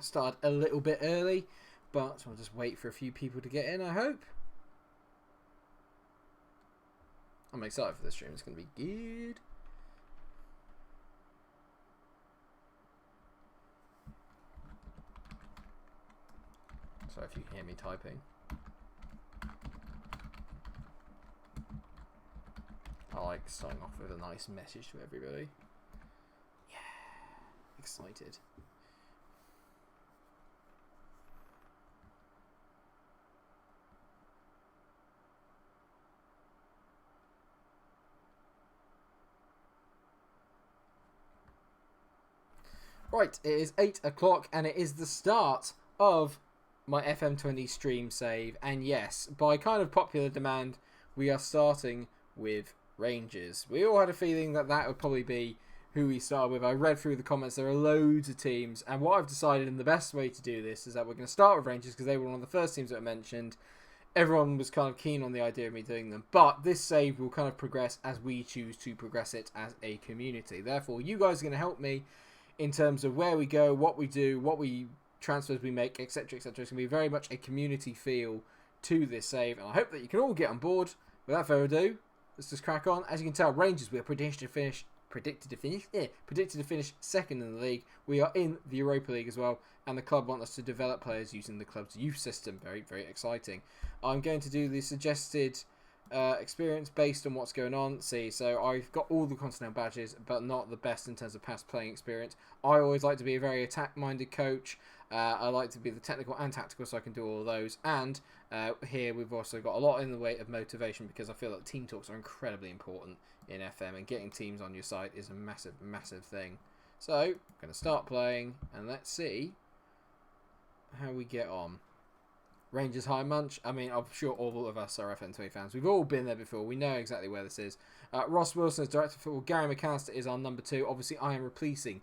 Started a little bit early, but I'll just wait for a few people to get in, I hope. I'm excited for this stream. It's going to be good. Sorry if you can hear me typing. I like starting off with a nice message to everybody. Yeah, excited. Right, it is 8 o'clock and it is the start of my FM20 stream save. And yes, by kind of popular demand, we are starting with Rangers. We all had a feeling that that would probably be who we started with. I read through the comments, there are loads of teams. And what I've decided, and the best way to do this, is that we're going to start with Rangers because they were one of the first teams that I mentioned. Everyone was kind of keen on the idea of me doing them. But this save will kind of progress as we choose to progress it as a community. Therefore, you guys are going to help me in terms of where we go, what we do, what we transfers we make, etc, etc. It's going to be very much a community feel to this save, and I hope that you can all get on board. Without further ado, let's just crack on. As you can tell, Rangers, we are predicted to finish second in the league. We are in the Europa League as well, and the club want us to develop players using the club's youth system. Very, very exciting. I'm going to do the suggested experience based on what's going on. So I've got all the Continental badges, but not the best in terms of past playing experience. I always like to be a very attack-minded coach. I like to be the technical and tactical, so I can do all of those. And here we've also got a lot in the way of motivation, because I feel that team talks are incredibly important in FM, and getting teams on your side is a massive, massive thing. So I'm going to start playing, and let's see how we get on. Rangers High Munch. I mean, I'm sure all of us are FN20 fans. We've all been there before. We know exactly where this is. Ross Wilson is director of football. Gary McAllister is our number 2. Obviously, I am replacing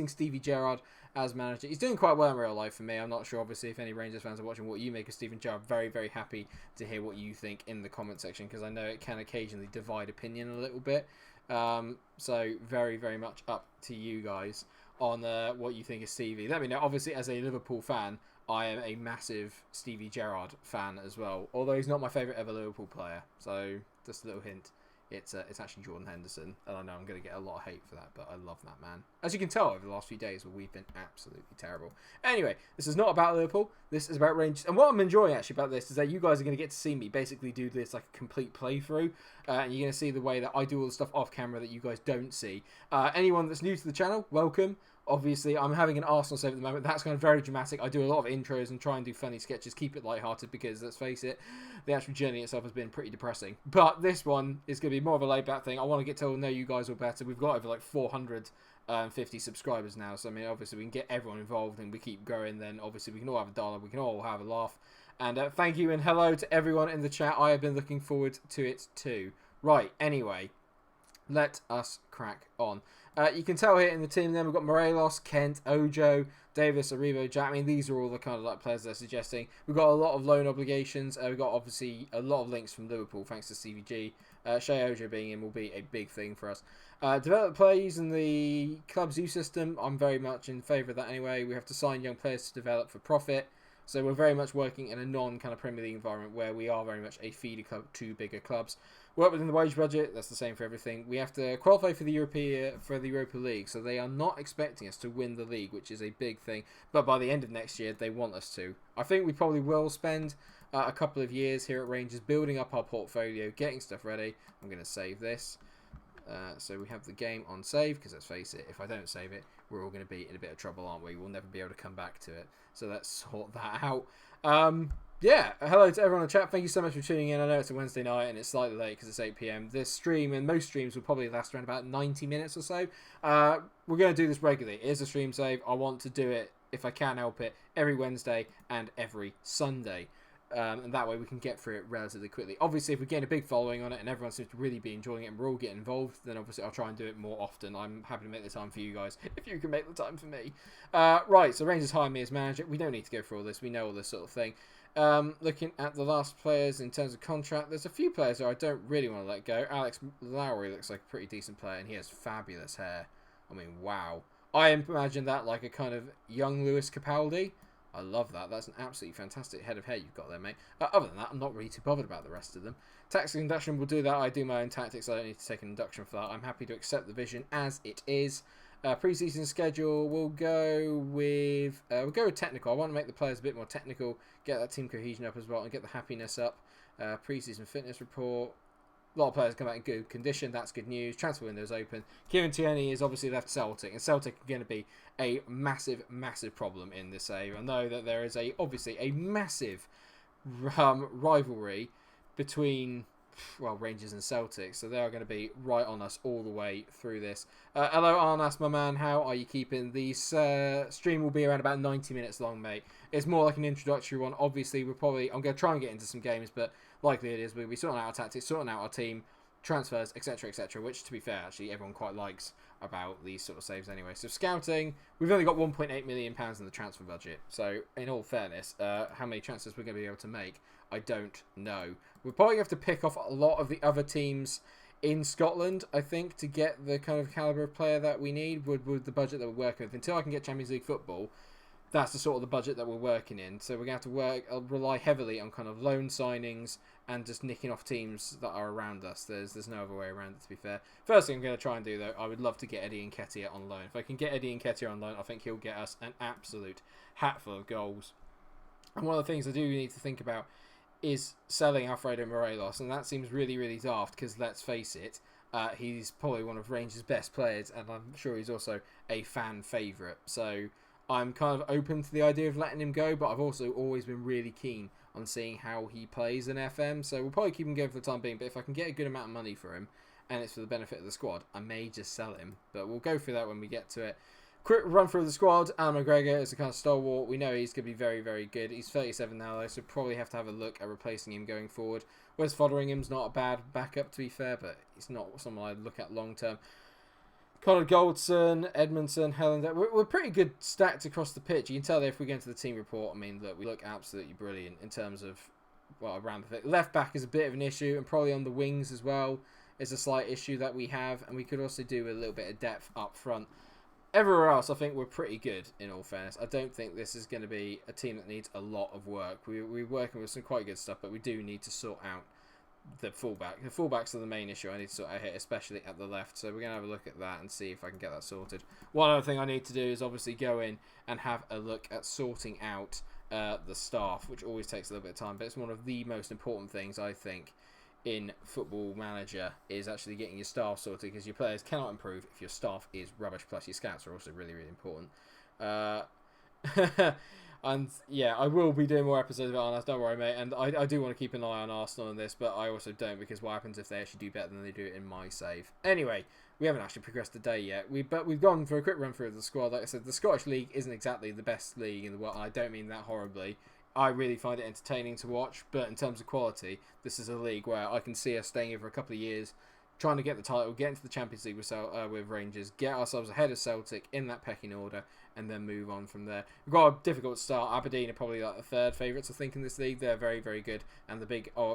Stevie Gerrard as manager. He's doing quite well in real life for me. I'm not sure, obviously, if any Rangers fans are watching, what you make of Steven Gerrard. Very, very happy to hear what you think in the comment section, because I know it can occasionally divide opinion a little bit. So very, very much up to you guys on what you think of Stevie. Let me know. Obviously, as a Liverpool fan, I am a massive Stevie Gerrard fan as well, although he's not my favourite ever Liverpool player. So just a little hint, it's actually Jordan Henderson, and I know I'm going to get a lot of hate for that, but I love that man. As you can tell over the last few days, we've been absolutely terrible. Anyway, this is not about Liverpool. This is about Rangers, and what I'm enjoying actually about this is that you guys are going to get to see me basically do this like a complete playthrough, and you're going to see the way that I do all the stuff off camera that you guys don't see. Anyone that's new to the channel, welcome. Obviously, I'm having an Arsenal save at the moment. That's kind of very dramatic. I do a lot of intros and try and do funny sketches. Keep it lighthearted because, let's face it, the actual journey itself has been pretty depressing. But this one is going to be more of a laid-back thing. I want to get to know you guys all better. We've got over like 450 subscribers now. So, I mean, obviously, we can get everyone involved and we keep growing. Then, obviously, we can all have a dialogue. We can all have a laugh. And thank you and hello to everyone in the chat. I have been looking forward to it too. Right, anyway, let us crack on. You can tell here in the team then we've got Morelos, Kent, Ojo, Davis, Arrivo, Jack. I mean, these are all the kind of like players they're suggesting. We've got a lot of loan obligations. We've got obviously a lot of links from Liverpool thanks to CVG. Shea Ojo being in will be a big thing for us. Develop players using the club's youth system. I'm very much in favour of that anyway. We have to sign young players to develop for profit. So we're very much working in a non-kind of Premier League environment where we are very much a feeder club to bigger clubs. Work within the wage budget, that's the same for everything. We have to qualify for the Europa League, so they are not expecting us to win the league, which is a big thing. But by the end of next year, they want us to. I think we probably will spend a couple of years here at Rangers building up our portfolio, getting stuff ready. I'm going to save this. So we have the game on save, because let's face it, if I don't save it, we're all going to be in a bit of trouble, aren't we? We'll never be able to come back to it. So let's sort that out. Yeah, hello to everyone in the chat. Thank you so much for tuning in. I know it's a Wednesday night and it's slightly late because it's 8 PM. This stream and most streams will probably last around about 90 minutes or so. We're going to do this regularly. It is a stream save. I want to do it, if I can help it, every Wednesday and every Sunday. And that way we can get through it relatively quickly. Obviously, if we get a big following on it and everyone seems to really be enjoying it and we're all getting involved, then obviously I'll try and do it more often. I'm happy to make the time for you guys, if you can make the time for me. Right, so Rangers hire me as manager. We don't need to go through all this. We know all this sort of thing. Looking at the last players in terms of contract, there's a few players that I don't really want to let go. Alex Lowry looks like a pretty decent player, and he has fabulous hair. I mean, wow. I imagine that like a kind of young Lewis Capaldi. I love that. That's an absolutely fantastic head of hair you've got there, mate. Other than that, I'm not really too bothered about the rest of them. Tactics induction will do that. I do my own tactics. I don't need to take an induction for that. I'm happy to accept the vision as it is. Pre-season schedule, we'll go with technical. I want to make the players a bit more technical, get that team cohesion up as well, and get the happiness up. Pre-season fitness report. A lot of players come out in good condition. That's good news. Transfer window's open. Kieran Tierney is obviously left Celtic, and Celtic are going to be a massive, massive problem in this save. I know that there is obviously a massive rivalry between Rangers and Celtic, so they are going to be right on us all the way through this. Hello Arnas, my man, how are you keeping? The stream will be around about 90 minutes long, mate. It's more like an introductory one. Obviously, I'm going to try and get into some games, but likely it is we'll be sorting out our tactics, sorting out our team, transfers, etc, etc, which, to be fair, actually, everyone quite likes about these sort of saves anyway. So scouting, we've only got £1.8 million in the transfer budget, so in all fairness, how many transfers we're going to be able to make, I don't know. We're probably going to have to pick off a lot of the other teams in Scotland, I think, to get the kind of calibre of player that we need with the budget that we're working with. Until I can get Champions League football, that's the sort of the budget that we're working in. So we're going to have to rely heavily on kind of loan signings and just nicking off teams that are around us. There's no other way around it, to be fair. First thing I'm going to try and do, though, I would love to get Eddie Nketiah on loan. If I can get Eddie Nketiah on loan, I think he'll get us an absolute hatful of goals. And one of the things I do need to think about is selling Alfredo Morelos, and that seems really, really daft because, let's face it, he's probably one of Rangers' best players, and I'm sure he's also a fan favourite. So I'm kind of open to the idea of letting him go, but I've also always been really keen on seeing how he plays in FM, so we'll probably keep him going for the time being, but if I can get a good amount of money for him, and it's for the benefit of the squad, I may just sell him, but we'll go through that when we get to it. Quick run through the squad. Alan McGregor is a kind of stalwart. We know he's going to be very, very good. He's 37 now, though, so probably have to have a look at replacing him going forward. Wes Fotheringham's not a bad backup, to be fair, but he's not someone I'd look at long term. Connor Goldson, Edmondson, Helander. We're pretty good stacked across the pitch. You can tell that if we go into the team report, I mean, look, we look absolutely brilliant in terms of, around the left back is a bit of an issue, and probably on the wings as well is a slight issue that we have, and we could also do a little bit of depth up front. Everywhere else, I think we're pretty good, in all fairness. I don't think this is going to be a team that needs a lot of work. We're working with some quite good stuff, but we do need to sort out the fullback. The fullbacks are the main issue I need to sort out here, especially at the left. So we're going to have a look at that and see if I can get that sorted. One other thing I need to do is obviously go in and have a look at sorting out the staff, which always takes a little bit of time, but it's one of the most important things, I think, in Football Manager, is actually getting your staff sorted, because your players cannot improve if your staff is rubbish. Plus your scouts are also really, really important. And yeah, I will be doing more episodes about Arsenal, don't worry, mate. And I do want to keep an eye on Arsenal in this, but I also don't, because what happens if they actually do better than they do in my save? Anyway, we haven't actually progressed today yet. But we've gone for a quick run through of the squad. Like I said, the Scottish League isn't exactly the best league in the world, and I don't mean that horribly. I really find it entertaining to watch, but in terms of quality, this is a league where I can see us staying here for a couple of years, trying to get the title, get into the Champions League with Rangers, get ourselves ahead of Celtic in that pecking order, and then move on from there. We've got a difficult start. Aberdeen are probably like the third favourites, I think, in this league. They're very, very good, and the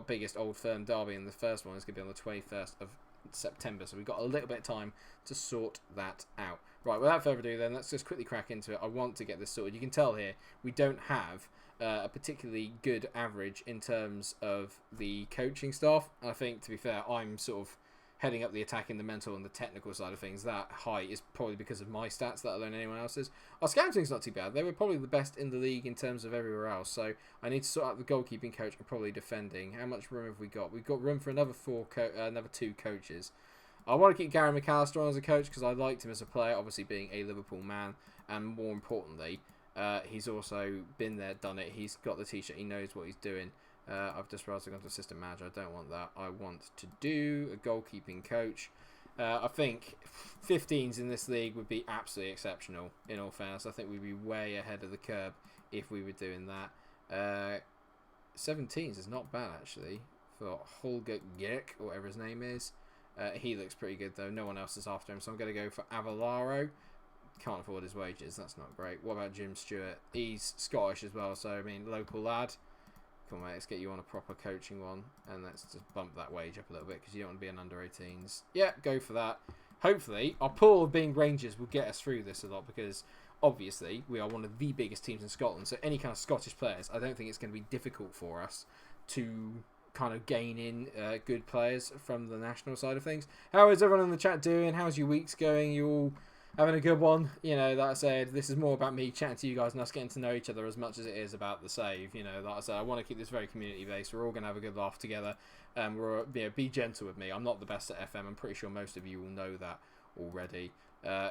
biggest Old Firm derby in the first one is going to be on the 21st of September, so we've got a little bit of time to sort that out. Right, without further ado then, let's just quickly crack into it. I want to get this sorted. You can tell here, we don't have a particularly good average in terms of the coaching staff. And I think, to be fair, I'm sort of heading up the attacking, the mental and the technical side of things. That height is probably because of my stats, let alone anyone else's. Our scouting's not too bad. They were probably the best in the league in terms of everywhere else. So I need to sort out the goalkeeping coach and probably defending. How much room have we got? We've got room for another two coaches. I want to keep Gary McAllister on as a coach because I liked him as a player, obviously being a Liverpool man, and more importantly, he's also been there, done it. He's got the t-shirt. He knows what he's doing. I've just realised I've gone to assistant manager. I don't want that. I want to do a goalkeeping coach. I think 15s in this league would be absolutely exceptional, in all fairness. I think we'd be way ahead of the curve if we were doing that. 17s is not bad, actually, for Holger Gerk, or whatever his name is. He looks pretty good, though. No one else is after him, so I'm going to go for Avalaro. Can't afford his wages. That's not great. What about Jim Stewart? He's Scottish as well, so, I mean, local lad. Come on, mate, let's get you on a proper coaching one, and let's just bump that wage up a little bit, because you don't want to be an under-18s. Yeah, go for that. hopefully our pool of being Rangers will get us through this a lot, because obviously we are one of the biggest teams in Scotland, so any kind of Scottish players, I don't think it's going to be difficult for us to kind of gain in good players from the national side of things. How is everyone in the chat doing? How's your weeks going? You all having a good one? You know, like I said, this is more about me chatting to you guys and us getting to know each other as much as it is about the save. You know, like I said, I want to keep this very community based. We're all going to have a good laugh together. Be gentle with me. I'm not the best at FM. I'm pretty sure most of you will know that already.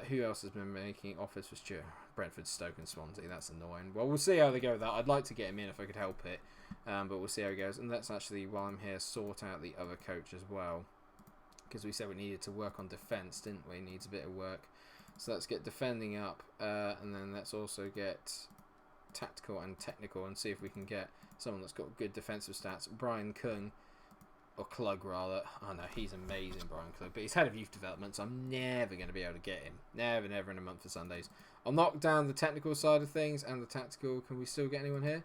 Who else has been making offers for Stuart? Brentford, Stoke and Swansea. That's annoying. Well, we'll see how they go with that. I'd like to get him in if I could help it. But we'll see how it goes. And let's actually, while I'm here, sort out the other coach as well. Because we said we needed to work on defence, didn't we? Needs a bit of work. So let's get defending up. And then let's also get tactical and technical and see if we can get someone that's got good defensive stats. Brian Kung. Or Klug, rather. Oh, no, he's amazing, Brian Klug. But he's head of youth development, so I'm never going to be able to get him. Never, never in a month for Sundays. I'll knock down the technical side of things and the tactical. Can we still get anyone here?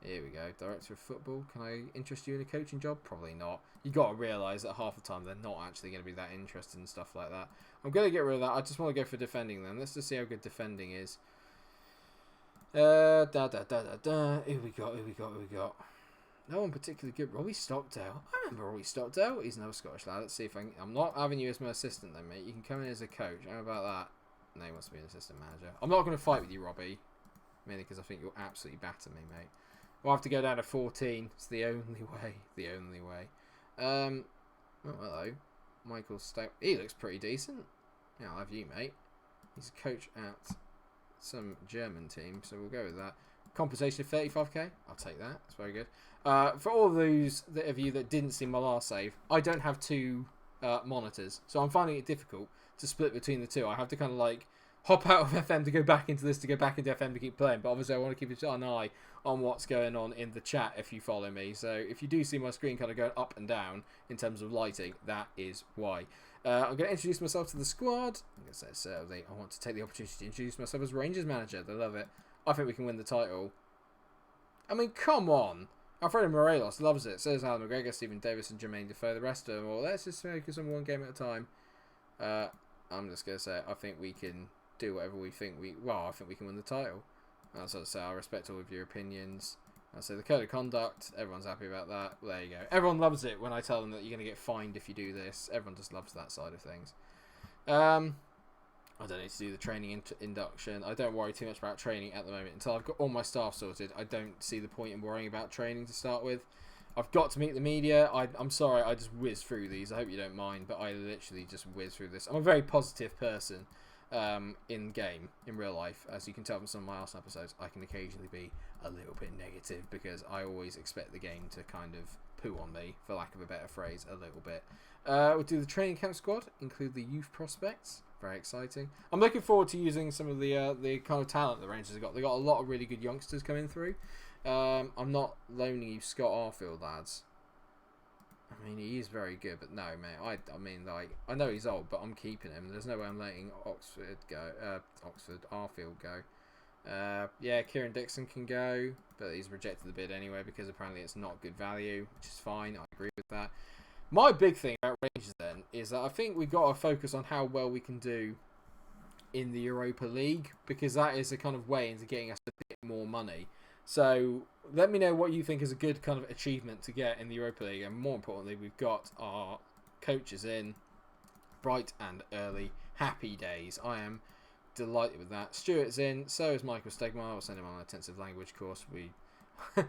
Here we go. Director of football. Can I interest you in a coaching job? Probably not. You got to realise that half the time they're not actually going to be that interested in stuff like that. I'm going to get rid of that. I just want to go for defending then. Let's just see how good defending is. Who we got? No one particularly good. Robbie Stockdale. I remember Robbie Stockdale. He's another Scottish lad. Let's see if I can... I'm not having you as my assistant then, mate. You can come in as a coach. How about that? No, he wants to be an assistant manager. I'm not going to fight with you, Robbie. Mainly because I think you'll absolutely batter me, mate. We'll have to go down to 14. It's the only way. The only way. Oh, hello. Michael Stout. He looks pretty decent. Yeah, I'll have you, mate. He's a coach at some German team, so we'll go with that. Compensation of 35k. I'll take that. That's very good. For all of those of you that didn't see my last save, I don't have two monitors, so I'm finding it difficult to split between the two. I have to kind of like hop out of FM to go back into this, to go back into FM to keep playing. But obviously I want to keep an eye on what's going on in the chat if you follow me. So if you do see my screen kind of going up and down in terms of lighting, that is why. I'm going to introduce myself to the squad. I'm going to say I want to take the opportunity to introduce myself as Rangers manager. They love it. I think we can win the title. I mean, come on. Alfredo Morelos loves it. So does Alan McGregor, Stephen Davis and Jermaine Defoe. The rest of them, well, let's just focus on one game at a time. I'm just going to say, I think we can do whatever we think I think we can win the title. As I say, I respect all of your opinions. I say the code of conduct, everyone's happy about that. Well, there you go. Everyone loves it when I tell them that you're going to get fined if you do this. Everyone just loves that side of things. I don't need to do the training induction. I don't worry too much about training at the moment. Until I've got all my staff sorted, I don't see the point in worrying about training to start with. I've got to meet the media. I'm sorry, I just whiz through these. I hope you don't mind, but I literally just whiz through this. I'm a very positive person in game, in real life. As you can tell from some of my Arsenal episodes, I can occasionally be a little bit negative because I always expect the game to kind of poo on me, for lack of a better phrase, a little bit. We'll do the training camp squad, include the youth prospects. Very exciting. I'm looking forward to using some of the kind of talent the Rangers have got. They've got a lot of really good youngsters coming through. I'm not loaning you Scott Arfield, lads. I mean, he is very good, but no, mate. I mean, like, I know he's old, but I'm keeping him. There's no way I'm letting Arfield go. Yeah, Kieran Dixon can go, but he's rejected the bid anyway because apparently it's not good value, which is fine. I agree with that. My big thing about Rangers then is that I think we've got to focus on how well we can do in the Europa League, because that is a kind of way into getting us a bit more money. So let me know what you think is a good kind of achievement to get in the Europa League. And more importantly, we've got our coaches in bright and early. Happy days. I am delighted with that. Stuart's in. So is Michael Stegmaier. I'll send him on an intensive language course. I'm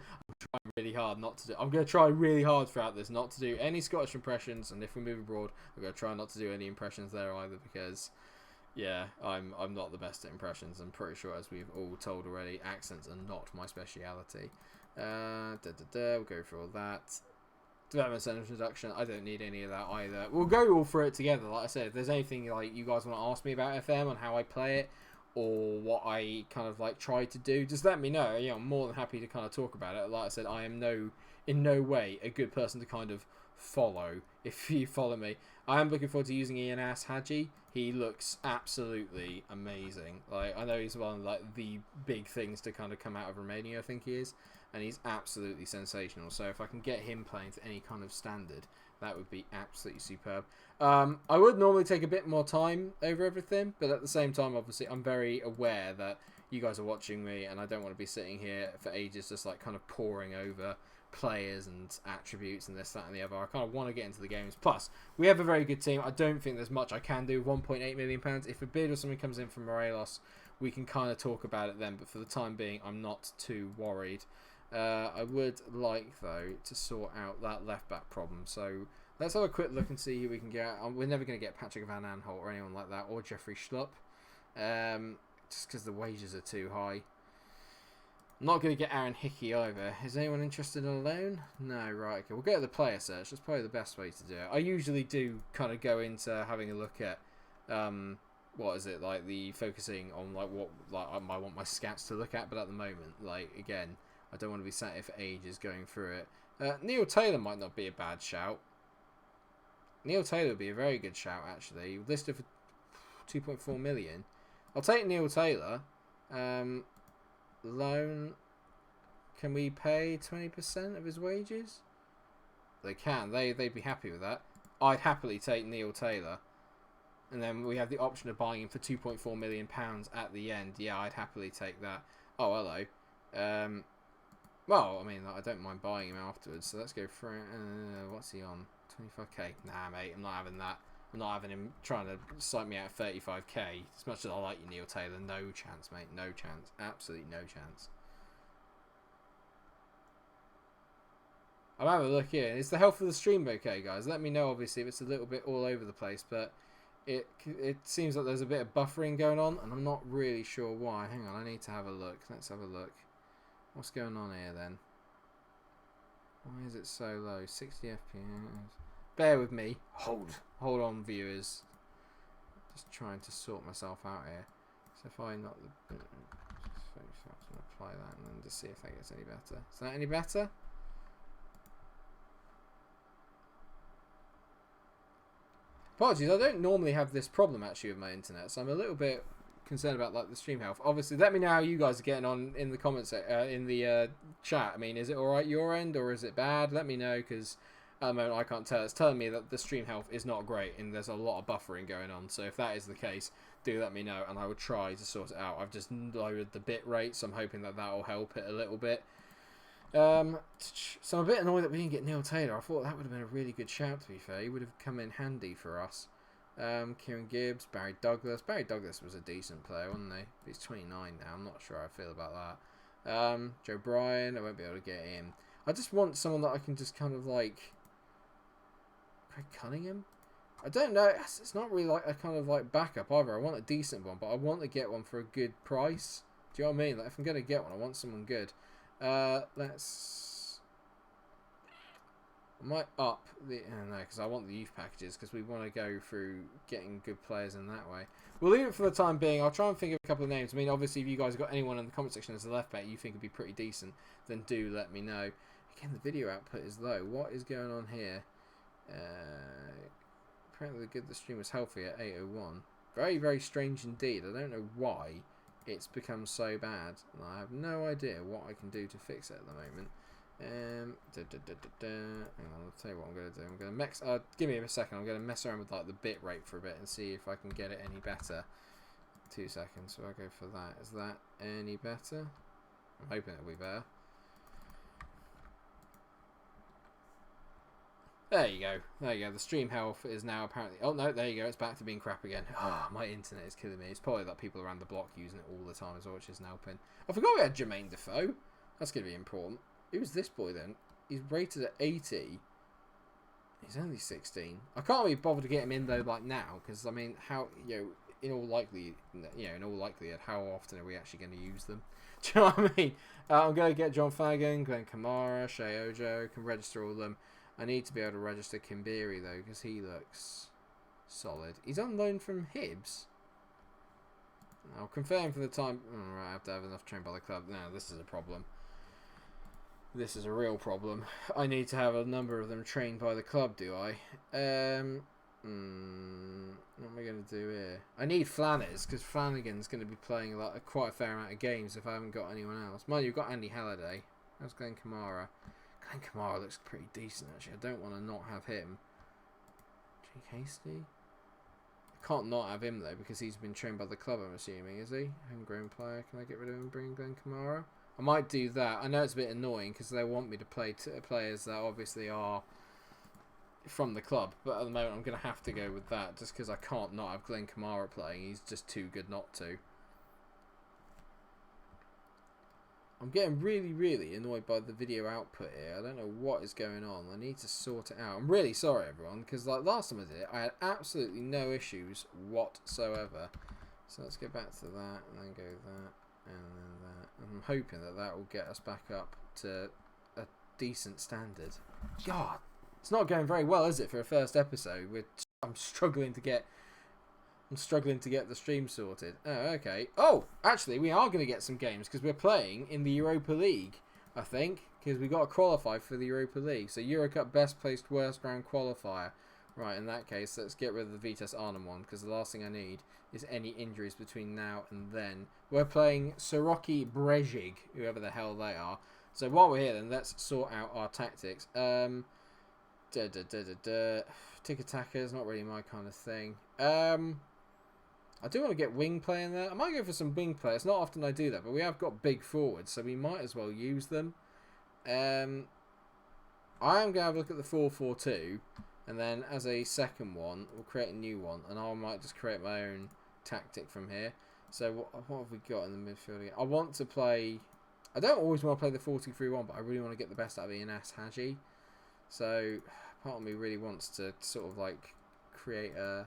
really hard not to do. I'm going to try really hard throughout this not to do any Scottish impressions, and if we move abroad, I'm going to try not to do any impressions there either, because yeah, I'm not the best at impressions. I'm pretty sure, as we've all told already, accents are not my speciality. We'll go through all that. Development Centre introduction, I don't need any of that either. We'll go all through it together. Like I said, if there's anything like you guys want to ask me about FM and how I play it, or what I kind of like try to do, just let me know. Yeah, I'm more than happy to kind of talk about it. Like I said, I am in no way a good person to kind of follow. If you follow me, I am looking forward to using Ian Ass Hadji. He looks absolutely amazing. Like, I know he's one of like the big things to kind of come out of Romania, I think he is, and he's absolutely sensational. So if I can get him playing to any kind of standard, That would be absolutely superb. I would normally take a bit more time over everything, but at the same time, obviously, I'm very aware that you guys are watching me, and I don't want to be sitting here for ages just like kind of poring over players and attributes and this, that, and the other. I kind of want to get into the games. Plus, we have a very good team. I don't think there's much I can do. £1.8 million. If a bid or something comes in from Morelos, we can kind of talk about it then. But for the time being, I'm not too worried. I would like, though, to sort out that left-back problem. So let's have a quick look and see who we can get. We're never going to get Patrick Van Aanholt or anyone like that, or Jeffrey Schlupp, just because the wages are too high. I'm not going to get Aaron Hickey either. Is anyone interested in a loan? No, right, okay. We'll go to the player search. That's probably the best way to do it. I usually do kind of go into having a look at, what is it, like the focusing on like what like I want my scouts to look at, but at the moment, like, again, I don't want to be sat here for ages going through it. Neil Taylor might not be a bad shout. Neil Taylor would be a very good shout, actually. Listed for 2.4 million. I'll take Neil Taylor. Loan. Can we pay 20% of his wages? They can. They'd be happy with that. I'd happily take Neil Taylor. And then we have the option of buying him for £2.4 million at the end. Yeah, I'd happily take that. Oh, hello. Well, I mean, I don't mind buying him afterwards. So let's go for what's he on? 25k? Nah, mate, I'm not having that. I'm not having him trying to cite me out at 35k. As much as I like you, Neil Taylor, no chance, mate. No chance. Absolutely no chance. I'll have a look here. Is the health of the stream okay, guys? Let me know, obviously, if it's a little bit all over the place, but it seems like there's a bit of buffering going on, and I'm not really sure why. Hang on, I need to have a look. Let's have a look. What's going on here, then? Why is it so low? 60 FPS. Bear with me. Hold on, viewers. Just trying to sort myself out here. So if I not the... apply that and then just see if that gets any better. Is that any better? Apologies, I don't normally have this problem actually with my internet, so I'm a little bit concerned about like the stream health. Obviously, let me know how you guys are getting on in the comments, in the chat. I mean, is it alright your end or is it bad? Let me know, because at the moment I can't tell. It's telling me that the stream health is not great and there's a lot of buffering going on. So if that is the case, do let me know and I will try to sort it out. I've just lowered the bit rate, so I'm hoping that will help it a little bit. So I'm a bit annoyed that we didn't get Neil Taylor. I thought that would have been a really good shout, to be fair. He would have come in handy for us. Kieran Gibbs, Barry Douglas. Barry Douglas was a decent player, wasn't he? He's 29 now. I'm not sure how I feel about that. Joe Bryan. I won't be able to get him. I just want someone that I can just kind of like... Craig Cunningham? I don't know. It's not really like a kind of like backup either. I want a decent one, but I want to get one for a good price. Do you know what I mean? Like, if I'm going to get one, I want someone good. Let's... I might up the... no, because I want the youth packages, because we want to go through getting good players in that way. We'll leave it for the time being. I'll try and think of a couple of names. I mean, obviously, if you guys have got anyone in the comment section as a left back you think would be pretty decent, then do let me know. Again, the video output is low. What is going on here? Apparently the stream was healthy at 8:01. Very, very strange indeed. I don't know why it's become so bad. I have no idea what I can do to fix it at the moment. Hang on, I'll tell you what I'm going to do. I'm going to mess. Give me a second. I'm going to mess around with like the bit rate for a bit and see if I can get it any better. 2 seconds. So I'll go for that. Is that any better? I'm hoping it'll be better. There you go. There you go. The stream health is now apparently... Oh, no, there you go. It's back to being crap again. Oh, my internet is killing me. It's probably that people around the block using it all the time as well, which isn't helping. I forgot we had Jermaine Defoe. That's going to be important. Who's this boy, then? He's rated at 80. He's only 16. I can't really bother to get him in, though, like now, because, I mean, how... in all likelihood, how often are we actually going to use them? Do you know what I mean? I'm going to get John Flanagan, Glenn Kamara, Shea Ojo, can register all of them. I need to be able to register Kimbiri, though, because he looks solid. He's on loan from Hibs. I'll confirm for the time... Right, I have to have enough trained by the club. Now, this is a problem. This is a real problem. I need to have a number of them trained by the club, do I? What am I going to do here? I need Flanners, because Flanagan's going to be playing like quite a fair amount of games if I haven't got anyone else. Mind you, you've got Andy Halliday. How's Glenn Kamara? Glenn Kamara looks pretty decent, actually. I don't want to not have him. Hasty. I can't not have him though because he's been trained by the club. I'm assuming, is he? Homegrown player. Can I get rid of him and bring Glenn Kamara? I might do that. I know it's a bit annoying because they want me to play players that obviously are from the club, but at the moment I'm going to have to go with that just because I can't not have Glenn Kamara playing. He's just too good not to. I'm getting really annoyed by the video output here. I don't know what is going on. I need to sort it out. I'm really sorry, everyone, because like last time I did it, I had absolutely no issues whatsoever. So let's go back to that, and then go that, and then that. And I'm hoping that that will get us back up to a decent standard. God, it's not going very well, is it, for a first episode? I'm struggling to get the stream sorted. Oh, okay. Oh, actually, we are going to get some games because we're playing in the Europa League, I think, because we got to qualify for the Europa League. So Euro Cup best placed worst round qualifier. Right, in that case, let's get rid of the Vitesse Arnhem one because the last thing I need is any injuries between now and then. We're playing Soroki Brezhig, whoever the hell they are. So while we're here, then let's sort out our tactics. Tiki-taka is not really my kind of thing. I do want to get wing play in there. I might go for some wing play. It's not often I do that, but we have got big forwards, so we might as well use them. I am going to have a look at the 4-4-2, and then as a second one, we'll create a new one, and I might just create my own tactic from here. So what have we got in the midfield again? I want to play... I don't always want to play the 4-2-3-1, but I really want to get the best out of Ines Hadji. So part of me really wants to sort of like create a...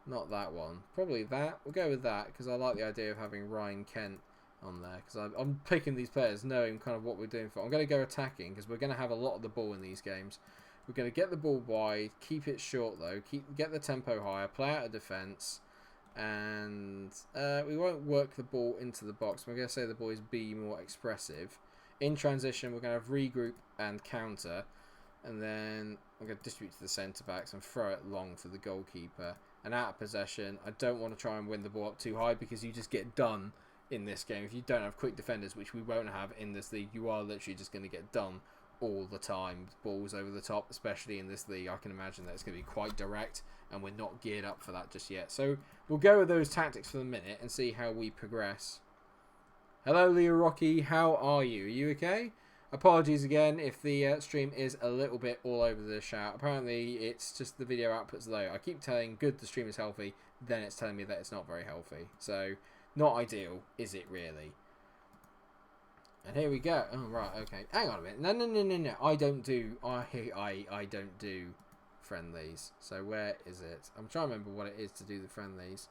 Not that one. Probably that. We'll go with that because I like the idea of having Ryan Kent on there because I'm picking these players knowing kind of what we're doing for. I'm going to go attacking because we're going to have a lot of the ball in these games. We're going to get the ball wide, keep it short though, get the tempo higher, play out of defence, and we won't work the ball into the box. We're going to say the boys be more expressive. In transition, we're going to have regroup and counter, and then I'm going to distribute to the centre backs and throw it long for the goalkeeper. And out of possession, I don't want to try and win the ball up too high because you just get done in this game. If you don't have quick defenders, which we won't have in this league, you are literally just going to get done all the time. Balls over the top, especially in this league. I can imagine that it's going to be quite direct, and we're not geared up for that just yet. So we'll go with those tactics for the minute and see how we progress. Hello, Leo Rocky. How are you? Are you okay? Apologies again if the stream is a little bit all over the shout. Apparently, it's just the video output's low. I keep telling good the stream is healthy, then it's telling me that it's not very healthy. So, not ideal, is it really? And here we go. Oh, right, okay. Hang on a minute. No. I don't do friendlies. So, where is it? I'm trying to remember what it is to do the friendlies.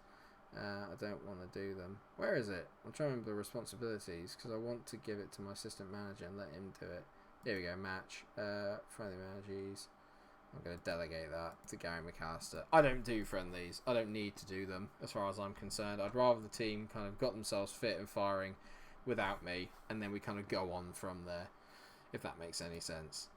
I don't want to do them. Where is it? I'm trying to remember the responsibilities because I want to give it to my assistant manager and let him do it. Here we go, match. Friendly managers. I'm going to delegate that to Gary McAllister. I don't do friendlies. I don't need to do them as far as I'm concerned. I'd rather the team kind of got themselves fit and firing without me, and then we kind of go on from there, if that makes any sense.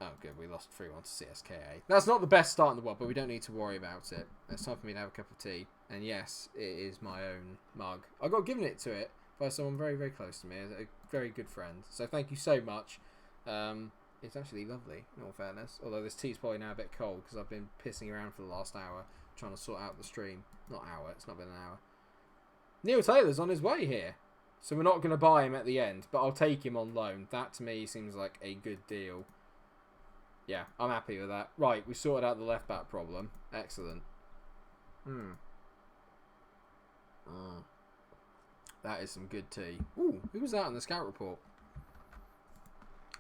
Oh, good. We lost 3-1 to CSKA. That's not the best start in the world, but we don't need to worry about it. It's time for me to have a cup of tea. And yes, it is my own mug. I got given it to it by someone very, very close to me. A very good friend. So thank you so much. It's actually lovely, in all fairness. Although this tea's probably now a bit cold because I've been pissing around for the last hour trying to sort out the stream. Not hour. It's not been an hour. Neil Taylor's on his way here. So we're not going to buy him at the end, but I'll take him on loan. That to me seems like a good deal. Yeah, I'm happy with that. Right, we sorted out the left back problem. Excellent. That is some good tea. Ooh, who was that on the scout report?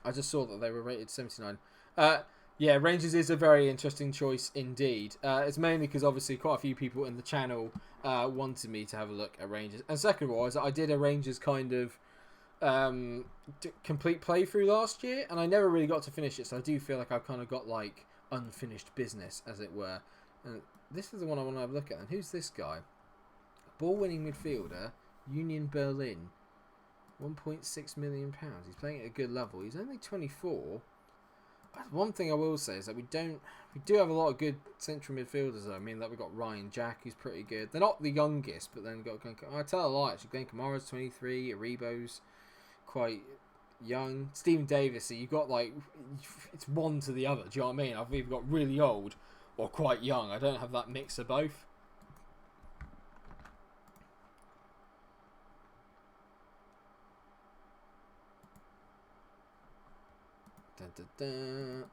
I just saw that they were rated 79. Yeah, Rangers is a very interesting choice indeed. It's mainly because obviously quite a few people in the channel wanted me to have a look at Rangers. And second of all, I did a Rangers kind of complete playthrough last year, and I never really got to finish it, so I do feel like I've kind of got like unfinished business, as it were. And this is the one I want to have a look at. And who's this guy? Ball-winning midfielder, Union Berlin. £1.6 million. He's playing at a good level. He's only 24. One thing I will say is that we do have a lot of good central midfielders though. I mean, that we've got Ryan Jack, who's pretty good. They're not the youngest, but then got I tell a lie actually. Glenn Kamara's 23, Aribo's quite young. Stephen Davis, so you've got like it's one to the other. Do you know what I mean? I've either got really old or quite young. I don't have that mix of both. Dun, dun, dun.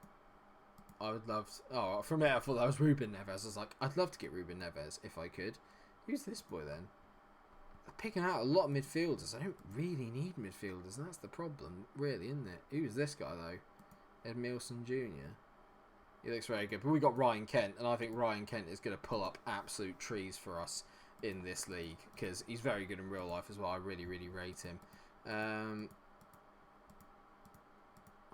I would love to, oh, from it I thought that was Ruben Neves. I was like, I'd love to get Ruben Neves if I could. Who's this boy then? They're picking out a lot of midfielders. I don't really need midfielders, and that's the problem, really, isn't it? Who's this guy though? Ed Milson Jr. He looks very good. But we got Ryan Kent, and I think Ryan Kent is going to pull up absolute trees for us in this league because he's very good in real life as well. I really, really rate him.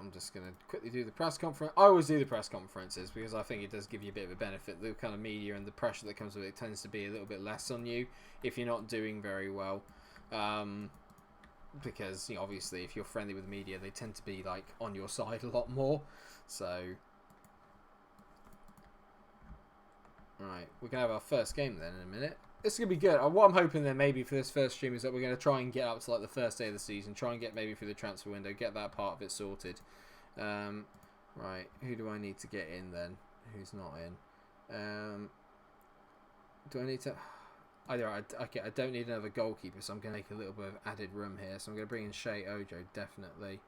I'm just going to quickly do the press conference. I always do the press conferences because I think it does give you a bit of a benefit. The kind of media and the pressure that comes with it tends to be a little bit less on you if you're not doing very well. Because, you know, obviously, if you're friendly with the media, they tend to be, like, on your side a lot more. So, right, we're going to have our first game then in a minute. This is going to be good. What I'm hoping then maybe for this first stream is that we're going to try and get up to like the first day of the season. Try and get maybe through the transfer window. Get that part of it sorted. Right. Who do I need to get in then? Who's not in? Do I need to... Okay, I don't need another goalkeeper, so I'm going to make a little bit of added room here. So I'm going to bring in Shea Ojo, definitely.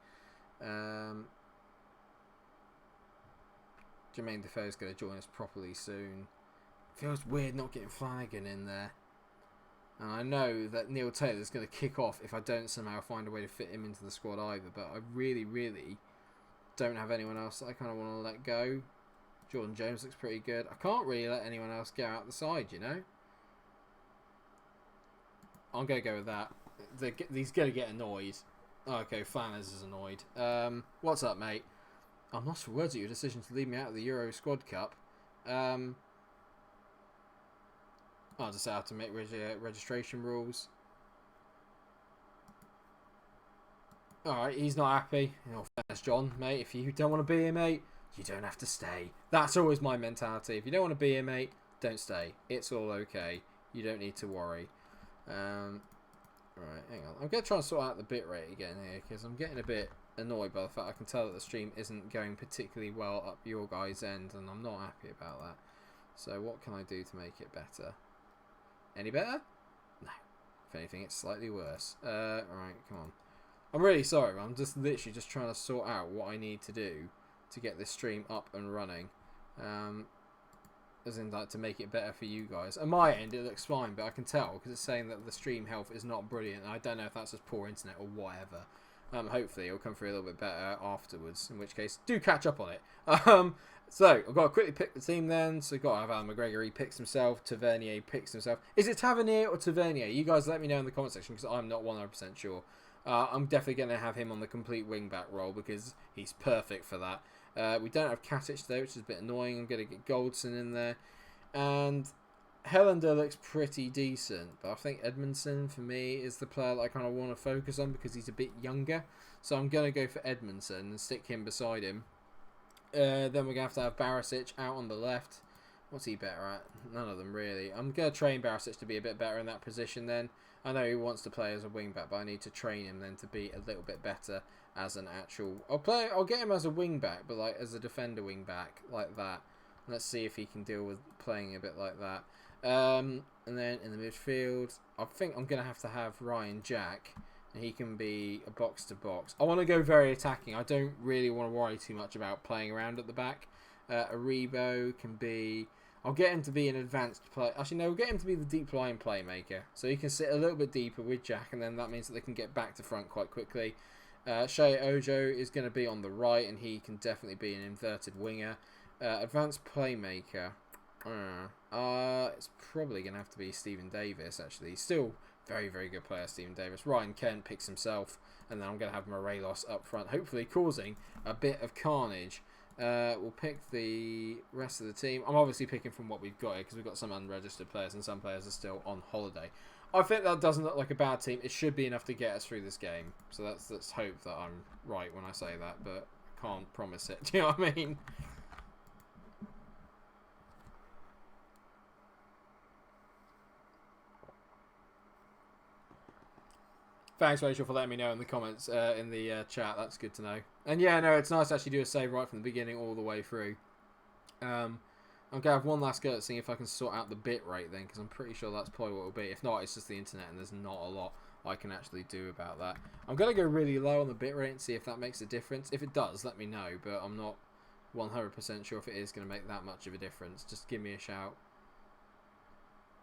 Jermaine Defoe is going to join us properly soon. Feels weird not getting Flanagan in there. And I know that Neil Taylor's going to kick off if I don't somehow find a way to fit him into the squad either. But I really, really don't have anyone else that I kind of want to let go. Jordan Jones looks pretty good. I can't really let anyone else go out the side, you know. I'm going to go with that. He's going to get annoyed. Okay, Flanners is annoyed. What's up, mate? I'm lost for words at your decision to leave me out of the Euro Squad Cup. I'll just have to make registration rules. Alright, he's not happy. In all fairness, John, mate, if you don't want to be here, mate, you don't have to stay. That's always my mentality. If you don't want to be here, mate, don't stay. It's all okay. You don't need to worry. Right, hang on. I'm going to try and sort out the bitrate again here because I'm getting a bit annoyed by the fact I can tell that the stream isn't going particularly well up your guys' end, and I'm not happy about that. So what can I do to make it better? Any better? No. If anything, it's slightly worse. Right, come on. I'm really sorry, I'm just literally just trying to sort out what I need to do to get this stream up and running. As in, like, to make it better for you guys. On my end, it looks fine, but I can tell because it's saying that the stream health is not brilliant. I don't know if that's just poor internet or whatever. Hopefully, it'll come through a little bit better afterwards, in which case, do catch up on it. So, I've got to quickly pick the team then. So, we've got to have Alan McGregor, he picks himself. Tavernier picks himself. Is it Tavernier or Tavernier? You guys let me know in the comment section because I'm not 100% sure. I'm definitely going to have him on the complete wing-back role because he's perfect for that. We don't have Katic today, which is a bit annoying. I'm going to get Goldson in there. And Helander looks pretty decent, but I think Edmondson, for me, is the player that I kind of want to focus on because he's a bit younger. So I'm going to go for Edmondson and stick him beside him. Then we're going to have Barisic out on the left. What's he better at? None of them, really. I'm going to train Barisic to be a bit better in that position then. I know he wants to play as a wing-back, but I need to train him then to be a little bit better as an actual... I'll get him as a wing-back, but like as a defender wing-back, like that. Let's see if he can deal with playing a bit like that. And then in the midfield, I think I'm going to have Ryan Jack. And he can be a box-to-box. I want to go very attacking. I don't really want to worry too much about playing around at the back. Aribo can be... I'll get him to be an advanced player. Actually, no, we'll get him to be the deep-lying playmaker. So he can sit a little bit deeper with Jack, and then that means that they can get back to front quite quickly. Shea Ojo is going to be on the right, and he can definitely be an inverted winger. Advanced playmaker. It's probably going to have to be Stephen Davis, actually. He's still very, very good player, Stephen Davis. Ryan Kent picks himself, and then I'm going to have Morelos up front, hopefully causing a bit of carnage. We'll pick the rest of the team. I'm obviously picking from what we've got here because we've got some unregistered players and some players are still on holiday. I think that doesn't look like a bad team. It should be enough to get us through this game. So let's hope that I'm right when I say that, but I can't promise it. Do you know what I mean? Thanks, Rachel, for letting me know in the comments, in the chat. That's good to know. And yeah, no, it's nice to actually do a save right from the beginning all the way through. I'm going to have one last go at seeing if I can sort out the bit rate then, because I'm pretty sure that's probably what it'll be. If not, it's just the internet and there's not a lot I can actually do about that. I'm going to go really low on the bit rate and see if that makes a difference. If it does, let me know, but I'm not 100% sure if it is going to make that much of a difference. Just give me a shout.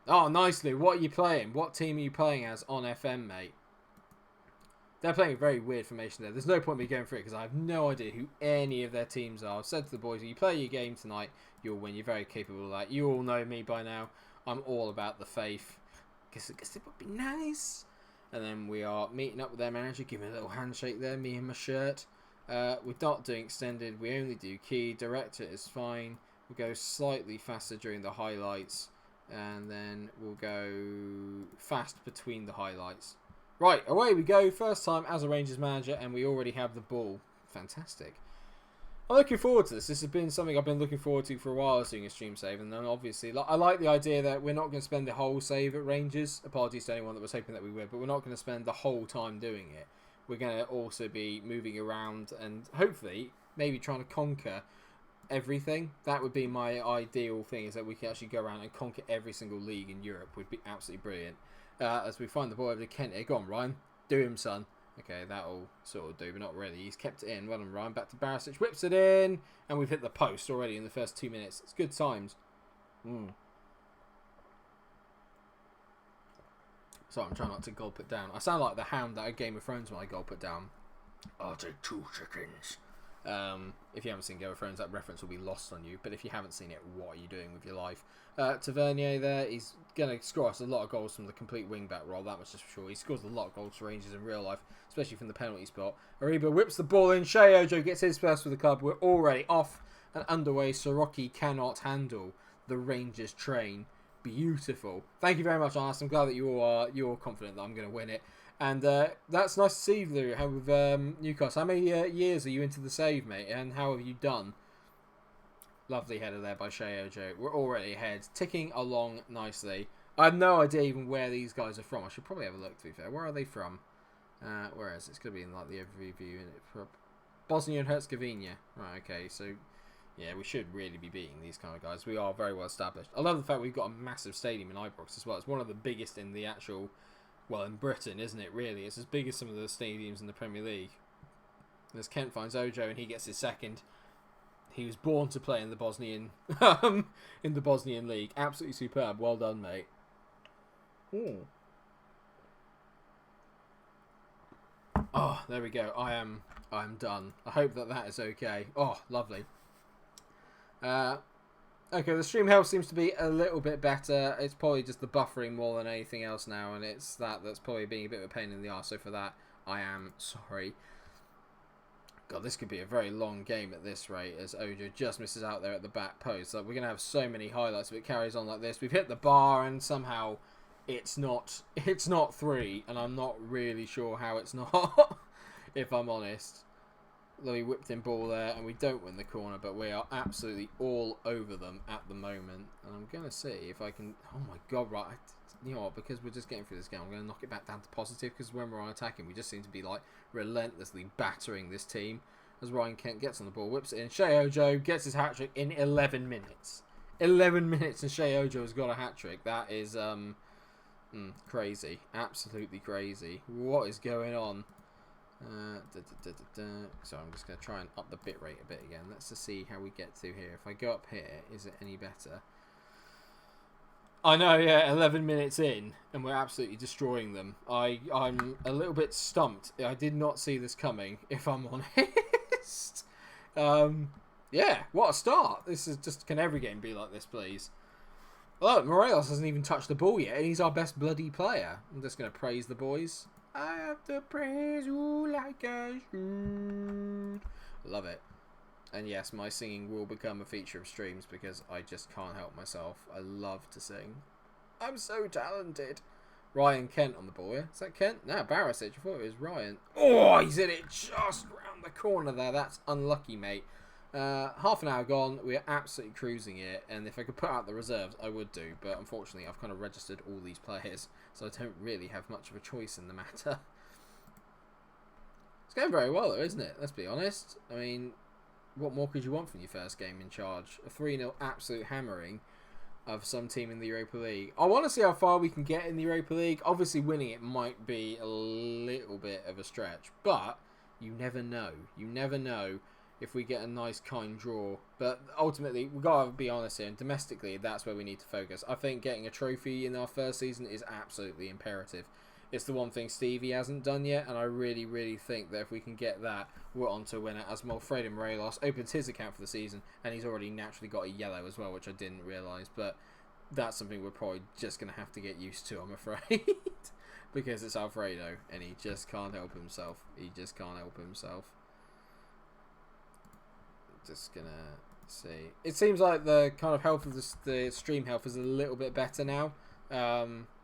Oh, nicely. What are you playing? What team are you playing as on FM, mate? They're playing a very weird formation there. There's no point in me going through it because I have no idea who any of their teams are. I've said to the boys, when you play your game tonight, you'll win. You're very capable of that. You all know me by now. I'm all about the faith. Guess it would be nice. And then we are meeting up with their manager, giving a little handshake there, me and my shirt. We're not doing extended. We only do key. Director is fine. We'll go slightly faster during the highlights. And then we'll go fast between the highlights. Right, away we go. First time as a Rangers manager, and we already have the ball. Fantastic. I'm looking forward to this. This has been something I've been looking forward to for a while, doing a stream save. And then obviously, I like the idea that we're not going to spend the whole save at Rangers. Apologies to anyone that was hoping that we would, but we're not going to spend the whole time doing it. We're going to also be moving around and hopefully maybe trying to conquer everything. That would be my ideal thing, is that we can actually go around and conquer every single league in Europe. Would be absolutely brilliant. As we find the ball over to Kent here. Go on, Ryan. Do him, son. Okay, that'll sort of do, but not really. He's kept it in. Well done, Ryan. Back to Barisic. Whips it in. And we've hit the post already in the first 2 minutes. It's good times. So I'm trying not to gulp it down. I sound like the hound that at Game of Thrones when I gulp it down. I'll take 2 seconds. If you haven't seen Game of Thrones, that reference will be lost on you. But if you haven't seen it, what are you doing with your life? Tavernier there, he's going to score us a lot of goals from the complete wing-back role, that much is for sure. He scores a lot of goals for Rangers in real life, especially from the penalty spot. Ariba whips the ball in, Shea Ojo gets his first for the club. We're already off and underway. Soroki cannot handle the Rangers train. Beautiful. Thank you very much, Arnast. I'm glad that you're confident that I'm going to win it. And that's nice to see you with Newcastle. How many years are you into the save, mate? And how have you done? Lovely header there by Shea Ojo. We're already ahead. Ticking along nicely. I have no idea even where these guys are from. I should probably have a look, to be fair. Where are they from? Where is it? It's going to be in like the overview. Bosnia and Herzegovina. Right, okay. So, yeah, we should really be beating these kind of guys. We are very well established. I love the fact we've got a massive stadium in Ibrox as well. It's one of the biggest in the actual... Well, in Britain, isn't it, really? It's as big as some of the stadiums in the Premier League. As Kent finds Ojo and he gets his second. He was born to play in the Bosnian in the Bosnian League. Absolutely superb. Well done, mate. Oh, there we go. I am done. I hope that is okay. Oh, lovely. Okay, the stream health seems to be a little bit better. It's probably just the buffering more than anything else now, and it's that's probably being a bit of a pain in the arse. So for that, I am sorry. God, this could be a very long game at this rate, as Ojo just misses out there at the back post. Like, we're going to have so many highlights if it carries on like this. We've hit the bar, and somehow it's not 3, and I'm not really sure how it's not, if I'm honest. Louis whipped in ball there, and we don't win the corner, but we are absolutely all over them at the moment. And I'm going to see if I can... Oh my god, right. You know what, because we're just getting through this game, I'm going to knock it back down to positive, because when we're on attacking, we just seem to be like relentlessly battering this team. As Ryan Kent gets on the ball, whips it in. Shea Ojo gets his hat-trick in 11 minutes. 11 minutes and Shea Ojo has got a hat-trick. That is crazy. Absolutely crazy. What is going on? So I'm just going to try and up the bit rate a bit again. Let's just see how we get to here. If I go up here, is it any better? I know, yeah, 11 minutes in, and we're absolutely destroying them. I'm a little bit stumped. I did not see this coming, if I'm honest. Yeah, what a start. This is just, can every game be like this, please? Look, Morelos hasn't even touched the ball yet, and he's our best bloody player. I'm just going to praise the boys. I have to praise you like I should. Love it. And yes, my singing will become a feature of streams because I just can't help myself. I love to sing. I'm so talented. Ryan Kent on the ball. Is that Kent? No, Barisic. I thought it was Ryan. Oh, he's in it just round the corner there. That's unlucky, mate. Half an hour gone. We are absolutely cruising it. And if I could put out the reserves, I would do. But unfortunately, I've kind of registered all these players. So I don't really have much of a choice in the matter. It's going very well, though, isn't it? Let's be honest. I mean... what more could you want from your first game in charge? A 3-0 absolute hammering of some team in the Europa League. I want to see how far we can get in the Europa League. Obviously, winning it might be a little bit of a stretch, but you never know. You never know if we get a nice, kind draw. But ultimately, we've got to be honest here, and domestically, that's where we need to focus. I think getting a trophy in our first season is absolutely imperative. It's the one thing Stevie hasn't done yet, and I really, really think that if we can get that, we're on to a winner. As Wilfredo Morelos opens his account for the season, and he's already naturally got a yellow as well, which I didn't realise. But that's something we're probably just going to have to get used to, I'm afraid. Because it's Alfredo, and he just can't help himself. He just can't help himself. Just going to see. It seems like the kind of health of the stream health is a little bit better now.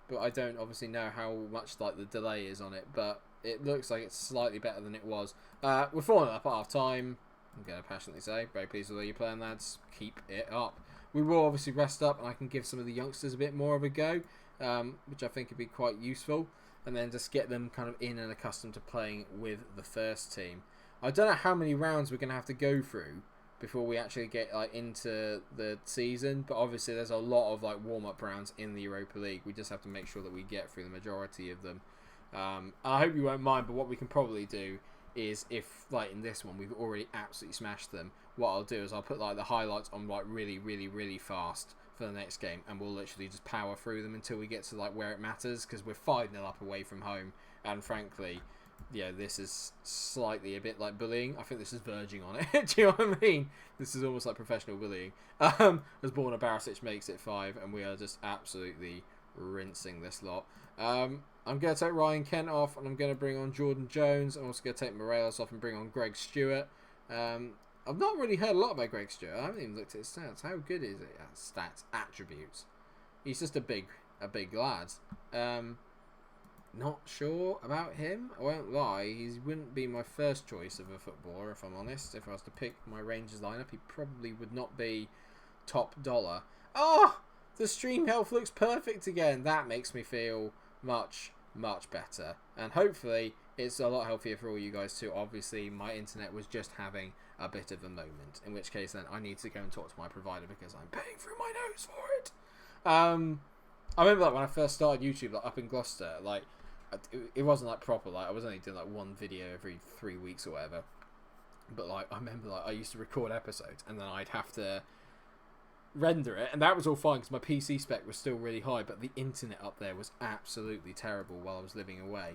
But I don't obviously know how much like the delay is on it, but it looks like it's slightly better than it was. We're 4-0 up at half time. I'm going to passionately say, very pleased with the way you're playing, lads. Keep it up. We will obviously rest up, and I can give some of the youngsters a bit more of a go, which I think would be quite useful, and then just get them kind of in and accustomed to playing with the first team. I don't know how many rounds we're going to have to go through before we actually get like into the season, but obviously there's a lot of like warm-up rounds in the Europa League. We just have to make sure that we get through the majority of them. I hope you won't mind, but what we can probably do is, if like in this one we've already absolutely smashed them, what I'll do is I'll put like the highlights on like really, really, really fast for the next game, and we'll literally just power through them until we get to like where it matters, because we're 5-0 up away from home, and frankly, yeah, this is slightly a bit like bullying. I think this is verging on it. Do you know what I mean? This is almost like professional bullying. As Borna Barisic makes it 5, and we are just absolutely rinsing this lot. I'm going to take Ryan Kent off, and I'm going to bring on Jordan Jones. I'm also going to take Morelos off and bring on Greg Stewart. I've not really heard a lot about Greg Stewart. I haven't even looked at his stats. How good is it? Stats, attributes. He's just a big lad. Not sure about him. I won't lie. He wouldn't be my first choice of a footballer, if I'm honest. If I was to pick my Rangers lineup, he probably would not be top dollar. Oh, the stream health looks perfect again. That makes me feel much, much better. And hopefully, it's a lot healthier for all you guys too. Obviously, my internet was just having a bit of a moment. In which case, then I need to go and talk to my provider because I'm paying through my nose for it. I remember like when I first started YouTube, like up in Gloucester, like it wasn't like proper. Like I was only doing like one video every 3 weeks or whatever. But like I remember, like I used to record episodes and then I'd have to render it, and that was all fine because my PC spec was still really high, but the internet up there was absolutely terrible while I was living away,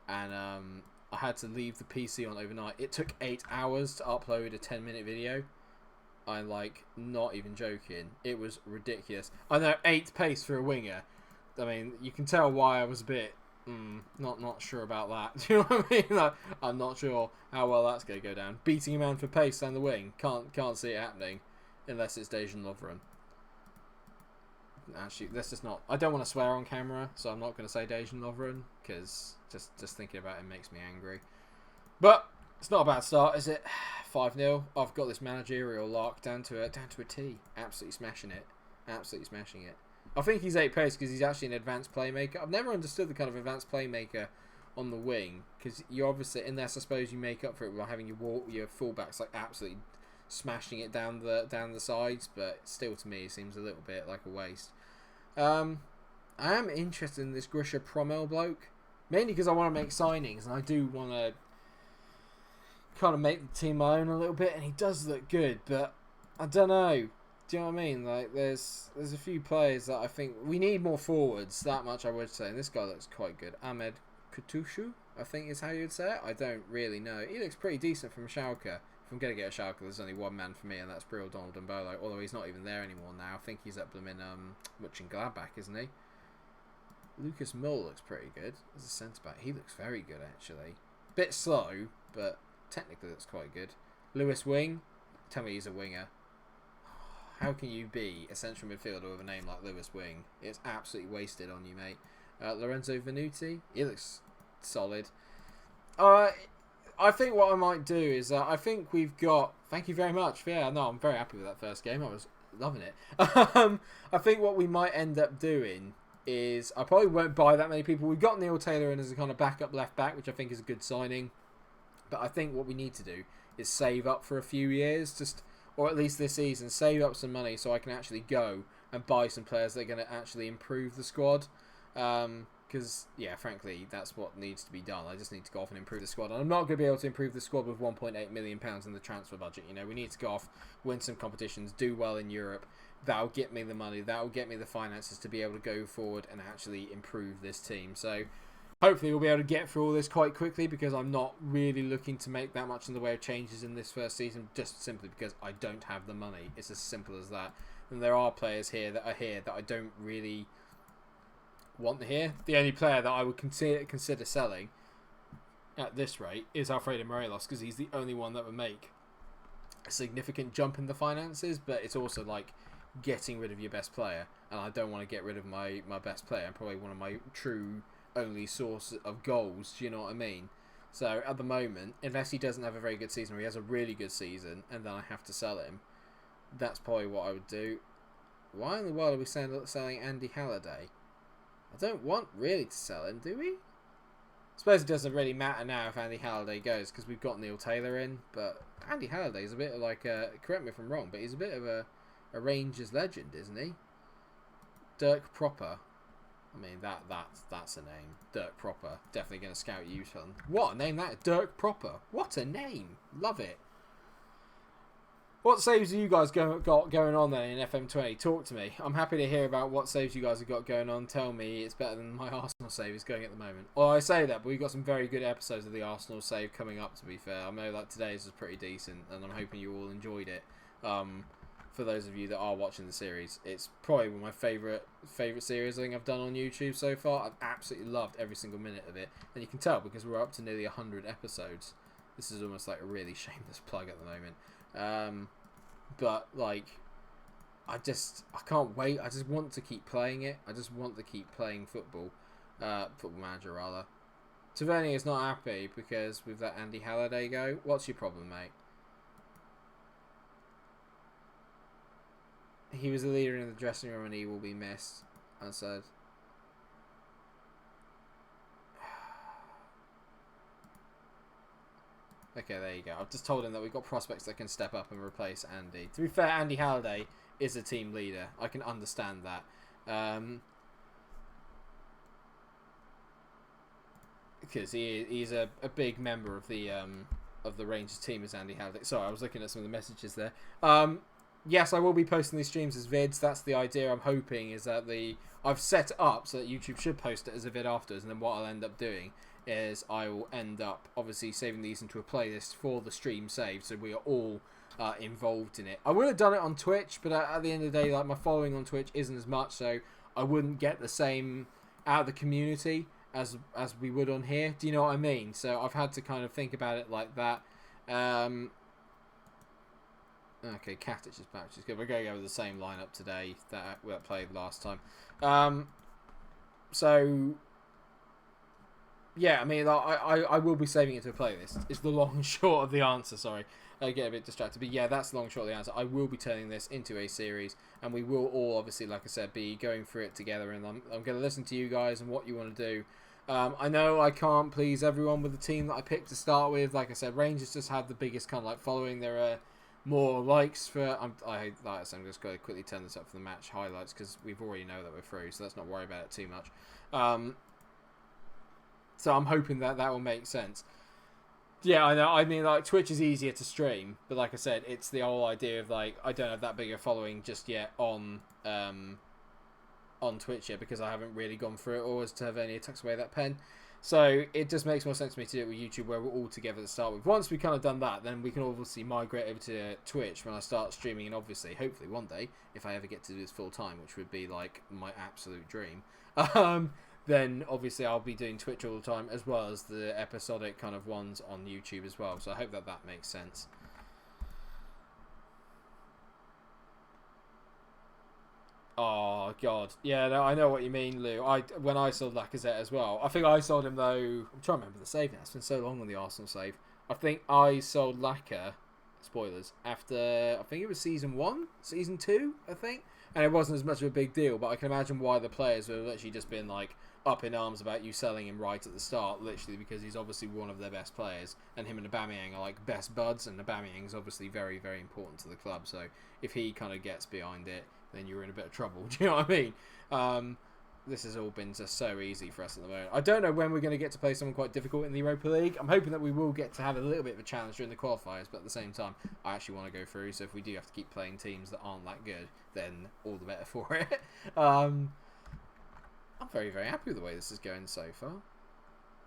and I had to leave the PC on overnight. It took 8 hours to upload a 10-minute video. I'm like not even joking. It was ridiculous. I know 8th pace for a winger. I mean, you can tell why I was a bit not sure about that. Do you know what I mean? Like, I'm not sure how well that's going to go down. Beating a man for pace down the wing, can't see it happening unless it's Dejan Lovren. Actually, let's just not. I don't want to swear on camera, so I'm not going to say Dejan Lovren because just thinking about it makes me angry. But it's not a bad start, is it? 5-0. I've got this managerial lark down to a T. Absolutely smashing it. Absolutely smashing it. I think he's 8 pace because he's actually an advanced playmaker. I've never understood the kind of advanced playmaker on the wing, because you obviously, unless I suppose you make up for it by having your fullbacks like absolutely smashing it down the sides, but still to me it seems a little bit like a waste. I am interested in this Grisha Promel bloke, mainly because I want to make signings and I do want to kind of make the team my own a little bit, and he does look good, but I don't know. Do you know what I mean? Like, there's a few players that I think we need more forwards. That much I would say. And this guy looks quite good. Ahmed Kutushu, I think is how you would say it. I don't really know. He looks pretty decent from Schalke. If I'm going to get a Schalke, there's only one man for me, and that's Bril Donald Mbolo. Although he's not even there anymore now. I think he's up in Mönchengladbach, isn't he? Lucas Mull looks pretty good as a centre-back. He looks very good, actually. Bit slow, but technically looks quite good. Lewis Wing. Tell me he's a winger. How can you be a central midfielder with a name like Lewis Wing? It's absolutely wasted on you, mate. Lorenzo Venuti, he looks solid. I think what I might do is I think we've got. Thank you very much. Yeah, no, I'm very happy with that first game. I was loving it. I think what we might end up doing is I probably won't buy that many people. We've got Neil Taylor in as a kind of backup left back, which I think is a good signing. But I think what we need to do is save up for a few years, or at least this season, save up some money so I can actually go and buy some players that are going to actually improve the squad. Because, yeah, frankly, that's what needs to be done. I just need to go off and improve the squad. And I'm not going to be able to improve the squad with £1.8 million in the transfer budget. You know, we need to go off, win some competitions, do well in Europe. That'll get me the money. That'll get me the finances to be able to go forward and actually improve this team. So, hopefully we'll be able to get through all this quite quickly, because I'm not really looking to make that much in the way of changes in this first season, just simply because I don't have the money. It's as simple as that. And there are players here that I don't really want here. The only player that I would consider selling at this rate is Alfredo Morelos, because he's the only one that would make a significant jump in the finances, but it's also like getting rid of your best player, and I don't want to get rid of my best player. I'm probably one of my true only source of goals, do you know what I mean? So at the moment, unless he doesn't have a very good season, or he has a really good season and then I have to sell him, that's probably what I would do. Why in the world are we selling Andy Halliday? I don't want really to sell him, do we? I suppose it doesn't really matter now if Andy Halliday goes, because we've got Neil Taylor in, but Andy Halliday is a bit like correct me if I'm wrong, but he's a bit of a Rangers legend, isn't he? Dirk Proper. I mean, that's a name. Dirk Proper. Definitely going to scout you, son. What a name that is. Dirk Proper. What a name. Love it. What saves have you guys got going on then in FM20? Talk to me. I'm happy to hear about what saves you guys have got going on. Tell me it's better than my Arsenal save is going at the moment. Well, I say that, but we've got some very good episodes of the Arsenal save coming up, to be fair. I know that today's was pretty decent, and I'm hoping you all enjoyed it. For those of you that are watching the series, it's probably one of my favourite series I think I've done on YouTube so far. I've absolutely loved every single minute of it, and you can tell because we're up to nearly 100 episodes. This is almost like a really shameless plug at the moment. But like, I can't wait. I just want to keep playing it. I just want to keep playing football manager rather. Tavernier is not happy because we've let Andy Halliday go. What's your problem, mate? He was a leader in the dressing room and he will be missed, I said. Okay, there you go. I've just told him that we've got prospects that can step up and replace Andy. To be fair, Andy Halliday is a team leader. I can understand that. Because he's a big member of the Rangers team, as Andy Halliday. Sorry, I was looking at some of the messages there. Yes, I will be posting these streams as vids. That's the idea. I'm hoping is that I've set it up so that YouTube should post it as a vid afterwards, and then what I'll end up doing is I will end up obviously saving these into a playlist for the stream save, so we are all involved in it. I would have done it on Twitch, but at the end of the day, like, my following on Twitch isn't as much, so I wouldn't get the same out of the community as we would on here. Do you know what I mean? So I've had to kind of think about it like that. Okay, Katic is back, which is good. We're going to go with the same lineup today that we played last time. So, yeah, I mean, I will be saving it to a playlist. It's the long and short of the answer, sorry. I get a bit distracted. But yeah, that's the long and short of the answer. I will be turning this into a series, and we will all, obviously, like I said, be going through it together, and I'm going to listen to you guys and what you want to do. I know I can't please everyone with the team that I picked to start with. Like I said, Rangers just have the biggest kind of like following. There are more likes for. I'm just going to quickly turn this up for the match highlights because we've already know that we're through, so let's not worry about it too much. So I'm hoping that will make sense. Yeah, I know. I mean, like, Twitch is easier to stream, but like I said, it's the whole idea of like I don't have that big a following just yet on Twitch yet because I haven't really gone through it all as Tavernier tucks away that pen. So it just makes more sense to me to do it with YouTube where we're all together to start with. Once we've kind of done that, then we can obviously migrate over to Twitch when I start streaming, and obviously, hopefully one day, if I ever get to do this full time, which would be like my absolute dream, then obviously I'll be doing Twitch all the time as well as the episodic kind of ones on YouTube as well. So I hope that makes sense. Oh god, yeah, no, I know what you mean, Lou. When I sold Lacazette as well, I think I sold him though. I'm trying to remember the save now. It's been so long on the Arsenal save. I think I sold Lacazette. Spoilers after I think it was season 1, season 2, I think, and it wasn't as much of a big deal. But I can imagine why the players were literally just been like, up in arms about you selling him right at the start, literally because he's obviously one of their best players, and him and Aubameyang are like best buds, and Aubameyang is obviously very, very important to the club. So if he kind of gets behind it, then you're in a bit of trouble. Do you know what I mean? This has all been just so easy for us at the moment. I don't know when we're going to get to play someone quite difficult in the Europa League. I'm hoping that we will get to have a little bit of a challenge during the qualifiers, but at the same time, I actually want to go through. So if we do have to keep playing teams that aren't that good, then all the better for it. I'm very, very happy with the way this is going so far.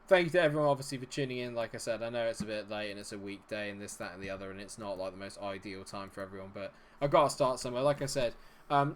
Thank you to everyone, obviously, for tuning in. Like I said, I know it's a bit late and it's a weekday and this, that, and the other, and it's not like the most ideal time for everyone, but I've got to start somewhere. Like I said,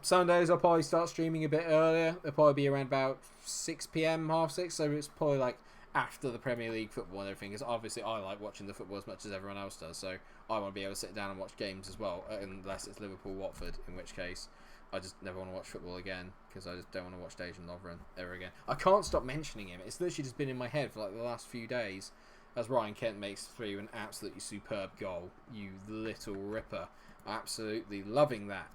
Sundays I'll probably start streaming a bit earlier. It'll probably be around about 6 p.m, half 6, so it's probably like after the Premier League football and everything, because obviously I like watching the football as much as everyone else does, so I want to be able to sit down and watch games as well, unless it's Liverpool-Watford, in which case I just never want to watch football again, because I just don't want to watch Dejan Lovren ever again. I can't stop mentioning him. It's literally just been in my head for like the last few days, as Ryan Kent makes through an absolutely superb goal. You little ripper. Absolutely loving that.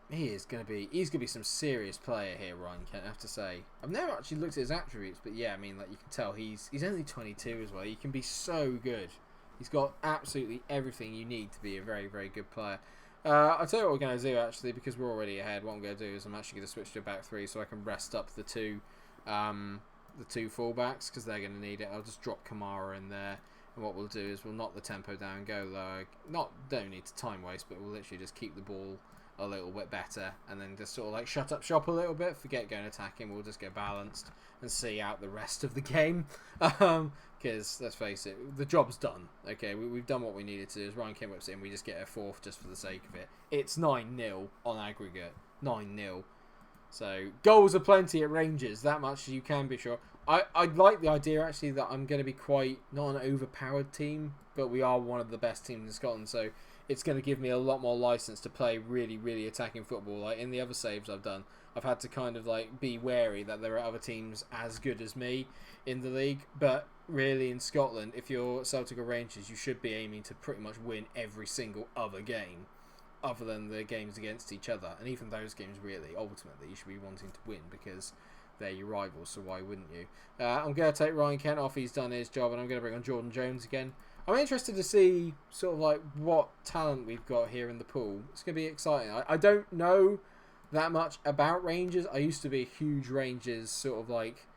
He's gonna be some serious player here, Ryan Kent, I have to say. I've never actually looked at his attributes, but yeah, I mean, like, you can tell he's only 22 as well. He can be so good. He's got absolutely everything you need to be a very, very good player. I'll tell you what we're going to do, actually, because we're already ahead. What I'm going to do is I'm actually going to switch to a back three so I can rest up the two fullbacks, because they're going to need it. I'll just drop Kamara in there, and what we'll do is we'll knock the tempo down, go low. Don't need to time waste, but we'll literally just keep the ball a little bit better, and then just sort of like shut up shop a little bit, forget going attacking, we'll just go balanced and see out the rest of the game, because let's face it, the job's done. Okay, we've done what we needed to do. As Ryan Kent whips in, we just get a fourth just for the sake of it. It's 9-0 on aggregate, 9-0. So goals are plenty at Rangers, that much you can be sure. I like the idea actually that I'm going to be quite, not an overpowered team, but we are one of the best teams in Scotland, so it's going to give me a lot more license to play really, really attacking football. Like in the other saves I've done, I've had to kind of like be wary that there are other teams as good as me in the league. But really in Scotland, if you're Celtic or Rangers, you should be aiming to pretty much win every single other game other than the games against each other. And even those games, really, ultimately, you should be wanting to win because they're your rivals, so why wouldn't you? I'm going to take Ryan Kent off. He's done his job, and I'm going to bring on Jordan Jones again. I'm interested to see sort of like what talent we've got here in the pool. It's going to be exciting. I don't know that much about Rangers. I used to be a huge Rangers sort of like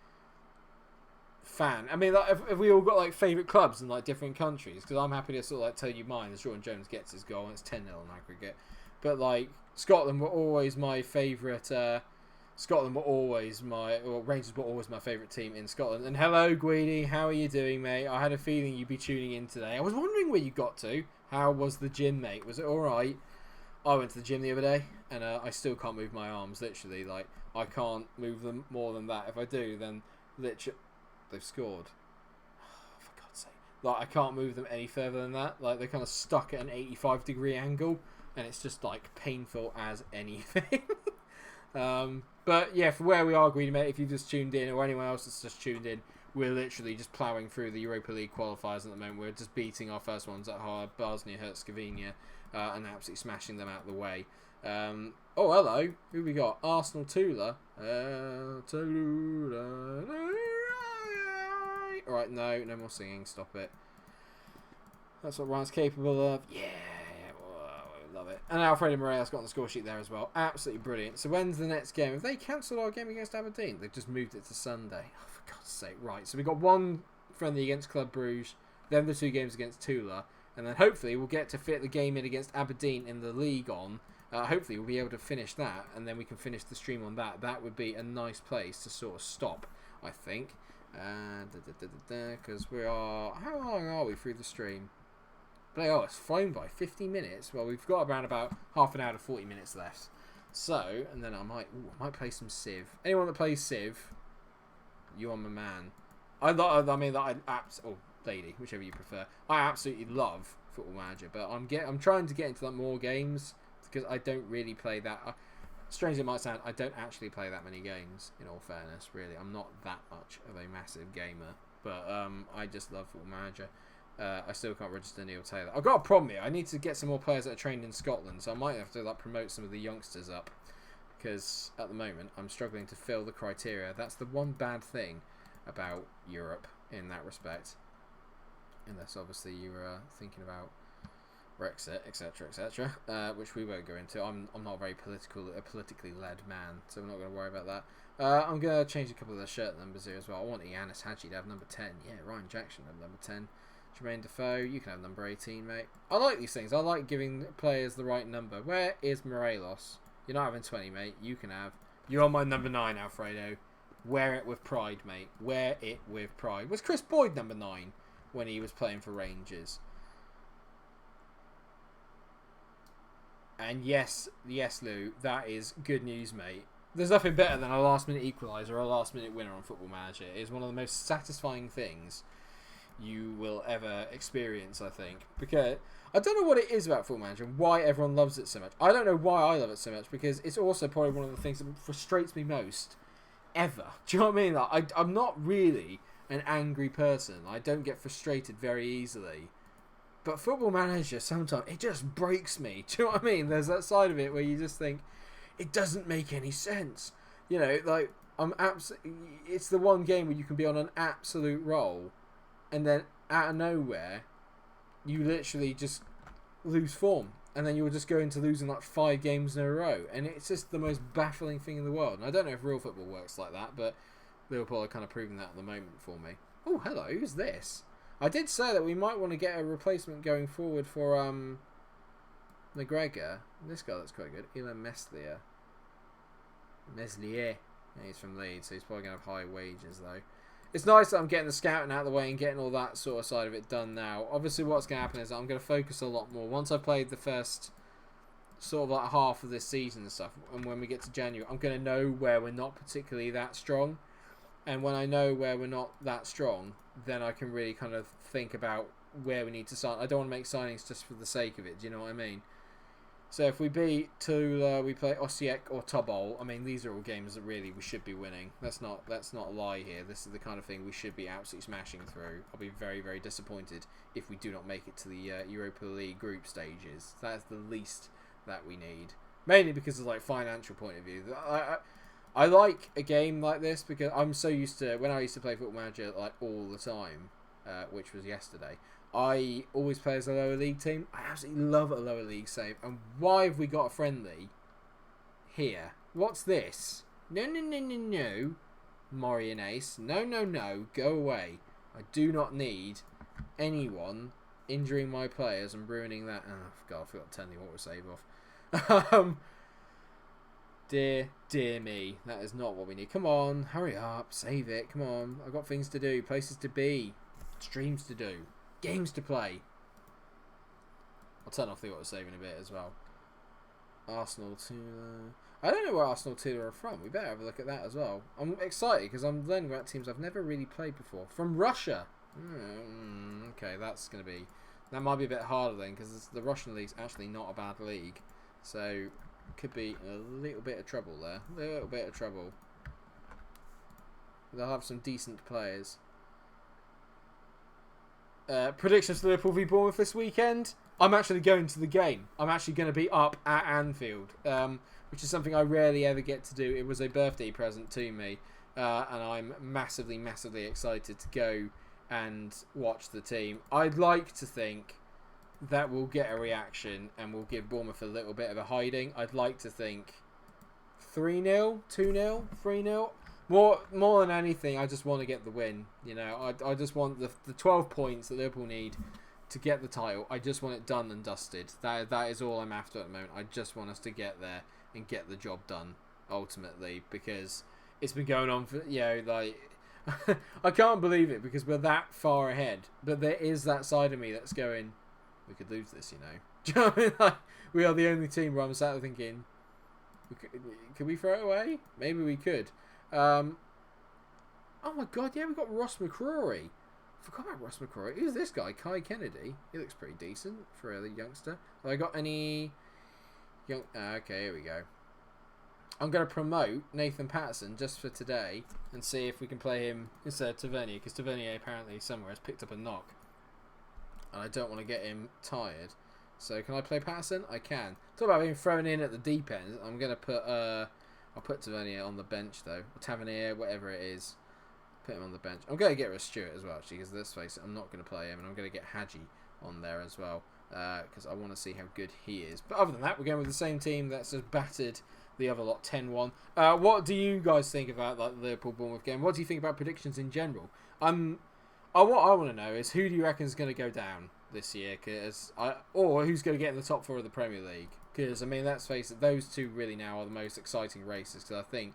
fan. I mean, like, if we all got like favourite clubs in like different countries, because I'm happy to sort of like tell you mine as Jordan Jones gets his goal and it's 10-0 on aggregate. But like Scotland were always my favourite. Rangers were always my favourite team in Scotland. And hello, Guidi, how are you doing, mate? I had a feeling you'd be tuning in today. I was wondering where you got to. How was the gym, mate? Was it alright? I went to the gym the other day, and I still can't move my arms, literally. Like, I can't move them more than that. If I do, then literally... They've scored. For God's sake. Like, I can't move them any further than that. Like, they're kind of stuck at an 85-degree angle, and it's just, like, painful as anything. But yeah, for where we are, Greedy Mate, if you've just tuned in, or anyone else that's just tuned in, we're literally just ploughing through the Europa League qualifiers at the moment. We're just beating our first ones at Bosnia-Herzegovina and absolutely smashing them out of the way. Oh, hello. Who we got? Arsenal Tula. Alright, no more singing. Stop it. That's what Ryan's capable of. Yeah. Love it. And Alfredo Moreira's got on the score sheet there as well. Absolutely brilliant. So when's the next game? Have they cancelled our game against Aberdeen? They've just moved it to Sunday. Oh, for God's sake. Right, so we've got one friendly against Club Brugge, then the 2 games against Tula, and then hopefully we'll get to fit the game in against Aberdeen in the league on. Hopefully we'll be able to finish that, and then we can finish the stream on that. That would be a nice place to sort of stop, I think. Because we are... How long are we through the stream? Oh, it's flown by 50 minutes. Well, we've got around about half an hour to 40 minutes left. So, and then I might play some Civ. Anyone that plays Civ, you are my man. Or lady, whichever you prefer. I absolutely love Football Manager, but I'm trying to get into like more games because I don't really play that. Strange as it might sound, I don't actually play that many games. In all fairness, really, I'm not that much of a massive gamer, but I just love Football Manager. I still can't register Neil Taylor. I've got a problem here. I need to get some more players that are trained in Scotland, so I might have to like promote some of the youngsters up. because at the moment I'm struggling to fill the criteria. That's the one bad thing about Europe in that respect. Unless obviously you were thinking about Brexit, etc., which we won't go into. I'm not a very politically led man, so we're not going to worry about that. I'm going to change a couple of the shirt numbers here as well. I want Ianis Hadji to have number 10. Yeah, Ryan Jackson have number 10. Jermaine Defoe, you can have number 18, mate. I like these things. I like giving players the right number. Where is Morelos? You're not having 20, mate. You can have. You're on my number 9, Alfredo. Wear it with pride, mate. Wear it with pride. Was Chris Boyd number 9 when he was playing for Rangers? And yes, Lou, that is good news, mate. There's nothing better than a last-minute equaliser or a last-minute winner on Football Manager. It is one of the most satisfying things you will ever experience, I think. Because I don't know what it is about Football Manager and why everyone loves it so much. I don't know why I love it so much, because it's also probably one of the things that frustrates me most ever. Do you know what I mean? Like, I'm not really an angry person. I don't get frustrated very easily. But Football Manager, sometimes, it just breaks me. Do you know what I mean? There's that side of it where you just think, it doesn't make any sense. You know, like, it's the one game where you can be on an absolute roll, and then out of nowhere, you literally just lose form. And then you'll just go into losing like 5 games in a row. And it's just the most baffling thing in the world. And I don't know if real football works like that, but Liverpool are kind of proving that at the moment for me. Oh, hello, who's this? I did say that we might want to get a replacement going forward for McGregor. This guy looks quite good. Ilan Meslier. Yeah, he's from Leeds, so he's probably going to have high wages, though. It's nice that I'm getting the scouting out of the way and getting all that sort of side of it done now. Obviously, what's going to happen is I'm going to focus a lot more. Once I've played the first sort of like half of this season and stuff, and when we get to January, I'm going to know where we're not particularly that strong. And when I know where we're not that strong, then I can really kind of think about where we need to sign. I don't want to make signings just for the sake of it. Do you know what I mean? So if we beat Tula, we play Osijek or Tobol. I mean, these are all games that really we should be winning. That's not a lie here. This is the kind of thing we should be absolutely smashing through. I'll be very, very disappointed if we do not make it to the Europa League group stages. That's the least that we need. Mainly because of like financial point of view. I like a game like this because I'm so used to, when I used to play Football Manager like all the time, which was yesterday, I always play as a lower league team. I absolutely love a lower league save. And why have we got a friendly here? What's this? No. Mori and Ace. No. Go away. I do not need anyone injuring my players and ruining that. Oh, God, I forgot to tell you what we're save off. Dear me. That is not what we need. Come on. Hurry up. Save it. Come on. I've got things to do. Places to be. Streams to do. Games to play. I'll turn off the auto save in a bit as well. Arsenal Tula. I don't know where Arsenal Tula are from. We better have a look at that as well. I'm excited because I'm learning about teams I've never really played before. From Russia. Okay, that's going to be... That might be a bit harder then because the Russian league's actually not a bad league. So, could be a little bit of trouble there. A little bit of trouble. They'll have some decent players. Predictions for Liverpool v Bournemouth this weekend. I'm actually going to the game. I'm actually going to be up at Anfield, which is something I rarely ever get to do. It was a birthday present to me, and I'm massively excited to go and watch the team. I'd like to think that we'll get a reaction and we'll give Bournemouth a little bit of a hiding. I'd like to think 3-0, 2-0, 3-0. More than anything, I just want to get the win. You know, I just want the 12 points that Liverpool need to get the title. I just want it done and dusted. That is all I'm after at the moment. I just want us to get there and get the job done ultimately, because it's been going on for, you know, like I can't believe it because we're that far ahead. But there is that side of me that's going, we could lose this, you know. Do you know what I mean? Like, we are the only team where I'm sat there thinking, could we throw it away? Maybe we could. Oh my God, yeah, we've got Ross McCrory. Forgot about Ross McCrory. Who's this guy? Kai Kennedy. He looks pretty decent for a youngster. Have I got any young... okay, here we go. I'm going to promote Nathan Patterson just for today and see if we can play him instead of Tavernier, because Tavernier apparently somewhere has picked up a knock. And I don't want to get him tired. So can I play Patterson? I can. Talk about being thrown in at the deep end. I'm going to put I'll put Tavernier on the bench though. Or Tavernier, whatever it is. Put him on the bench. I'm going to get rid of Stewart as well, actually, because let's face it, I'm not going to play him, and I'm going to get Hadji on there as well, because I want to see how good he is. But other than that, we're going with the same team that's just battered the other lot 10-1. What do you guys think about like the Liverpool-Bournemouth game? What do you think about predictions in general? What I want to know is who do you reckon is going to go down this year? Or who's going to get in the top 4 of the Premier League? Because, I mean, let's face it, those two really now are the most exciting races, because I think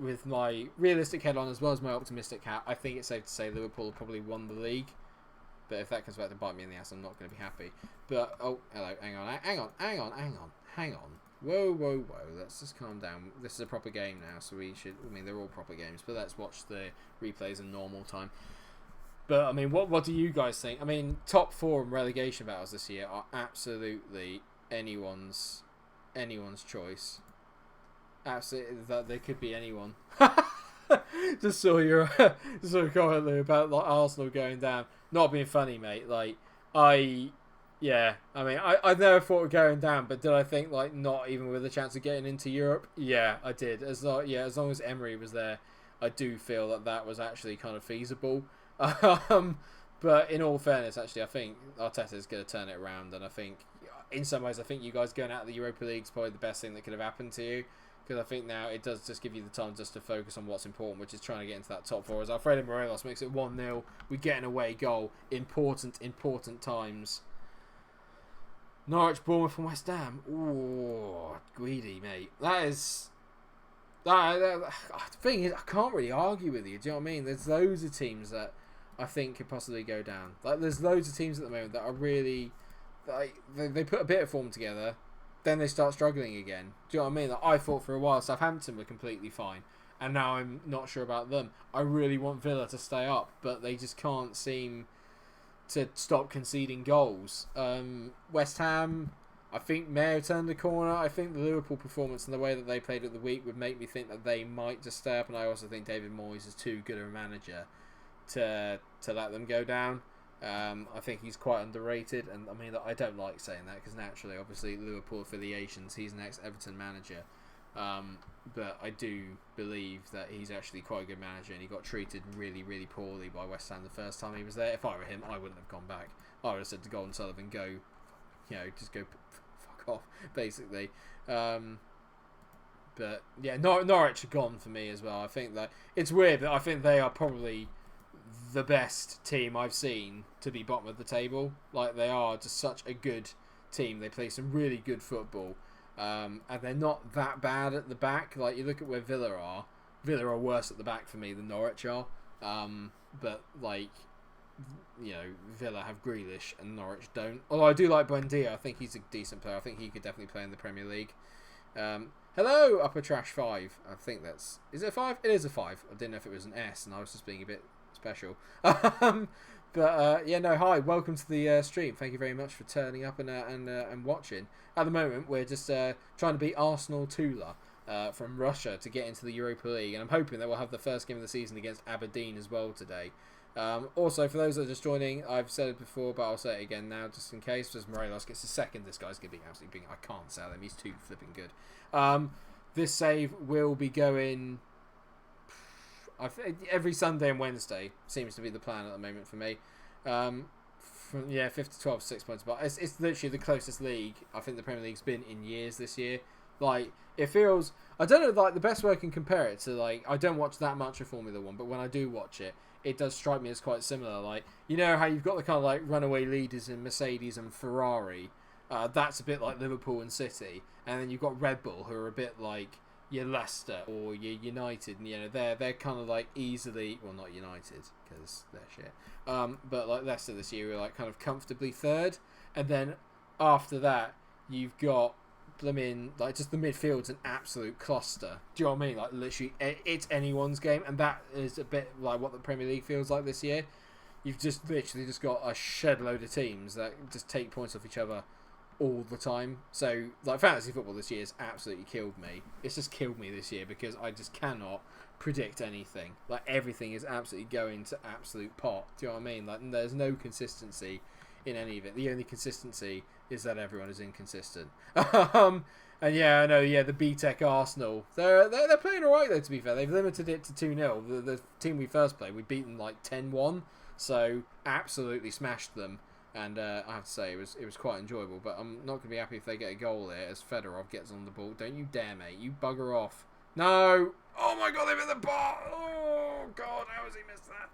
with my realistic head on as well as my optimistic hat, I think it's safe to say Liverpool probably won the league. But if that comes back to bite me in the ass, I'm not going to be happy. But, oh, hello, hang on. Whoa. Let's just calm down. This is a proper game now, so we should, I mean, they're all proper games, but let's watch the replays in normal time. But, I mean, what do you guys think? I mean, top 4 and relegation battles this year are absolutely anyone's choice. Absolutely, that they could be anyone. just saw your comment there about like Arsenal going down. Not being funny, mate. Like I never thought of going down, but did I think like not even with a chance of getting into Europe? Yeah, I did. As long as Emery was there, I do feel that was actually kind of feasible. But in all fairness, actually, I think Arteta's going to turn it around, and I think in some ways, I think you guys going out of the Europa League is probably the best thing that could have happened to you. Because I think now it does just give you the time just to focus on what's important, which is trying to get into that top 4. As Alfredo Morelos makes it 1-0, we get an away goal. Important important Norwich, Bournemouth and West Ham. Ooh, greedy, mate. The thing is, I can't really argue with you. Do you know what I mean? There's loads of teams that I think could possibly go down. Like, there's loads of teams at the moment that are really... Like, they put a bit of form together, then they start struggling again. Do you know what I mean? Like, I thought for a while Southampton were completely fine, and now I'm not sure about them. I really want Villa to stay up, but they just can't seem to stop conceding goals. West Ham, I think, may have turned the corner. I think the Liverpool performance and the way that they played at the week would make me think that they might just stay up, and I also think David Moyes is too good a manager to let them go down. I think he's quite underrated, and I mean, I don't like saying that because naturally, obviously, Liverpool affiliations, he's an ex-Everton manager, but I do believe that he's actually quite a good manager, and he got treated really, really poorly by West Ham the first time he was there. If I were him, I wouldn't have gone back. I would have said to Golden Sullivan, go, just go fuck off, basically. But yeah, Norwich are gone for me as well. I think that it's weird, but I think they are probably the best team I've seen to be bottom of the table. Like, they are just such a good team. They play some really good football, and they're not that bad at the back. Like, you look at where Villa are worse at the back for me than Norwich are. But like, Villa have Grealish and Norwich don't. Although I do like Buendia. I think he's a decent player. I think he could definitely play in the Premier League. Hello, Upper Trash 5. I think that's... Is it a 5? It is a 5. I didn't know if it was an S, and I was just being a bit special. Hi, welcome to the stream. Thank you very much for turning up and watching. At the moment, we're just trying to beat Arsenal Tula from Russia to get into the Europa League, and I'm hoping that we'll have the first game of the season against Aberdeen as well today. Also, for those that are just joining, I've said it before, but I'll say it again now, just in case. Just Morelos gets a second, this guy's going to be absolutely big. I can't sell him, he's too flipping good. This save will be going... every Sunday and Wednesday seems to be the plan at the moment for me. From 5th to 12, 6 points. But it's literally the closest league I think the Premier League's been in years this year. Like, it feels... I don't know, like, the best way I can compare it to, like, I don't watch that much of Formula 1, but when I do watch it, it does strike me as quite similar. Like, you know how you've got the kind of, like, runaway leaders in Mercedes and Ferrari? That's a bit like Liverpool and City. And then you've got Red Bull, who are a bit like your Leicester or your United. And, they're kind of, like, easily... Well, not United, because they're shit. But, like, Leicester this year were, like, kind of comfortably third. And then after that, you've got... like, just the midfield's an absolute cluster. Do you know what I mean? Like, literally, it's anyone's game, and that is a bit like what the Premier League feels like this year. You've just literally just got a shed load of teams that just take points off each other all the time. So, like, fantasy football this year has absolutely killed me. It's just killed me this year because I just cannot predict anything. Like, everything is absolutely going to absolute pot. Do you know what I mean? Like, there's no consistency in any of it. The only consistency is that everyone is inconsistent. And yeah, I know. Yeah, the BTEC Arsenal, they're playing alright though. To be fair, they've limited it to 2-0. The team we first played, we beat them like 10-1, so absolutely smashed them. And I have to say, it was quite enjoyable. But I'm not going to be happy if they get a goal there as Fedorov gets on the ball. Don't you dare, mate! You bugger off. No! Oh my God, they've hit the bar! Oh God, how has he missed that?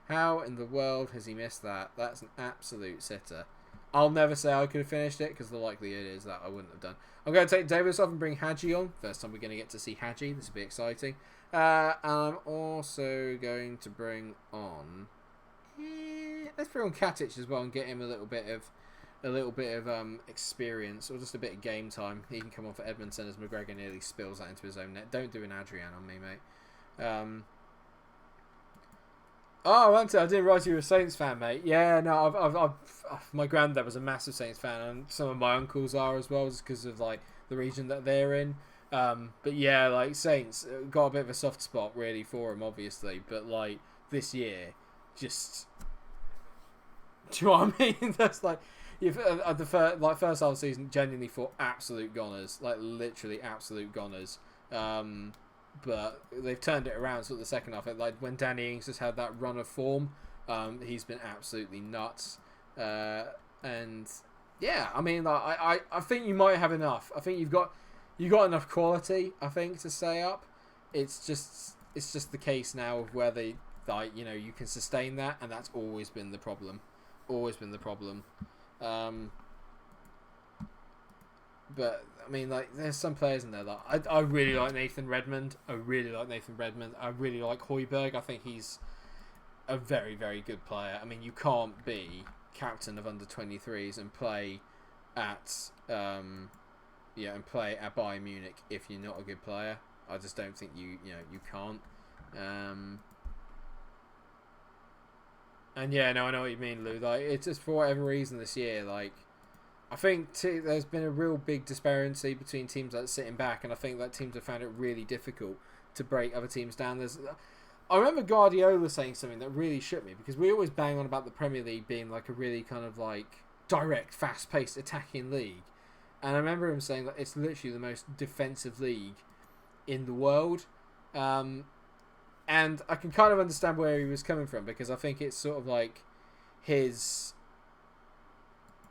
How in the world has he missed that? That's an absolute sitter. I'll never say I could have finished it because the likelihood is that I wouldn't have done. I'm going to take Davis off and bring Hadji on. First time we're going to get to see Hadji. This will be exciting. And I'm also going to bring on. Let's bring on Katic as well and get him a little bit of experience or just a bit of game time. He can come on for Edmondson as McGregor nearly spills that into his own net. Don't do an Adrian on me, mate. Oh, I didn't realise you were a Saints fan, mate. Yeah, no, my granddad was a massive Saints fan, and some of my uncles are as well, just because of like the region that they're in. But yeah, like Saints got a bit of a soft spot really for him, obviously. But like this year, just do you know what I mean? That's like the first half of the season, genuinely for absolute goners, like literally absolute goners. But they've turned it around sort of the second half. Like when Danny Ings has had that run of form, he's been absolutely nuts. And yeah, I mean, like, I think you might have enough. I think you got enough quality, I think, to stay up. It's just the case now of whether you can sustain that, and that's always been the problem. But I mean, like, there's some players in there that I really like Nathan Redmond. I really like Højbjerg. I think he's a very, very good player. I mean, you can't be captain of under 23s and play at Bayern Munich if you're not a good player. I just don't think you can't. And yeah, no, I know what you mean, Lou. Like, it's just for whatever reason this year, like, I think there's been a real big disparity between teams that are sitting back, and I think that teams have found it really difficult to break other teams down. I remember Guardiola saying something that really shook me, because we always bang on about the Premier League being like a really kind of like direct, fast-paced attacking league, and I remember him saying that it's literally the most defensive league in the world. And I can kind of understand where he was coming from, because I think it's sort of like his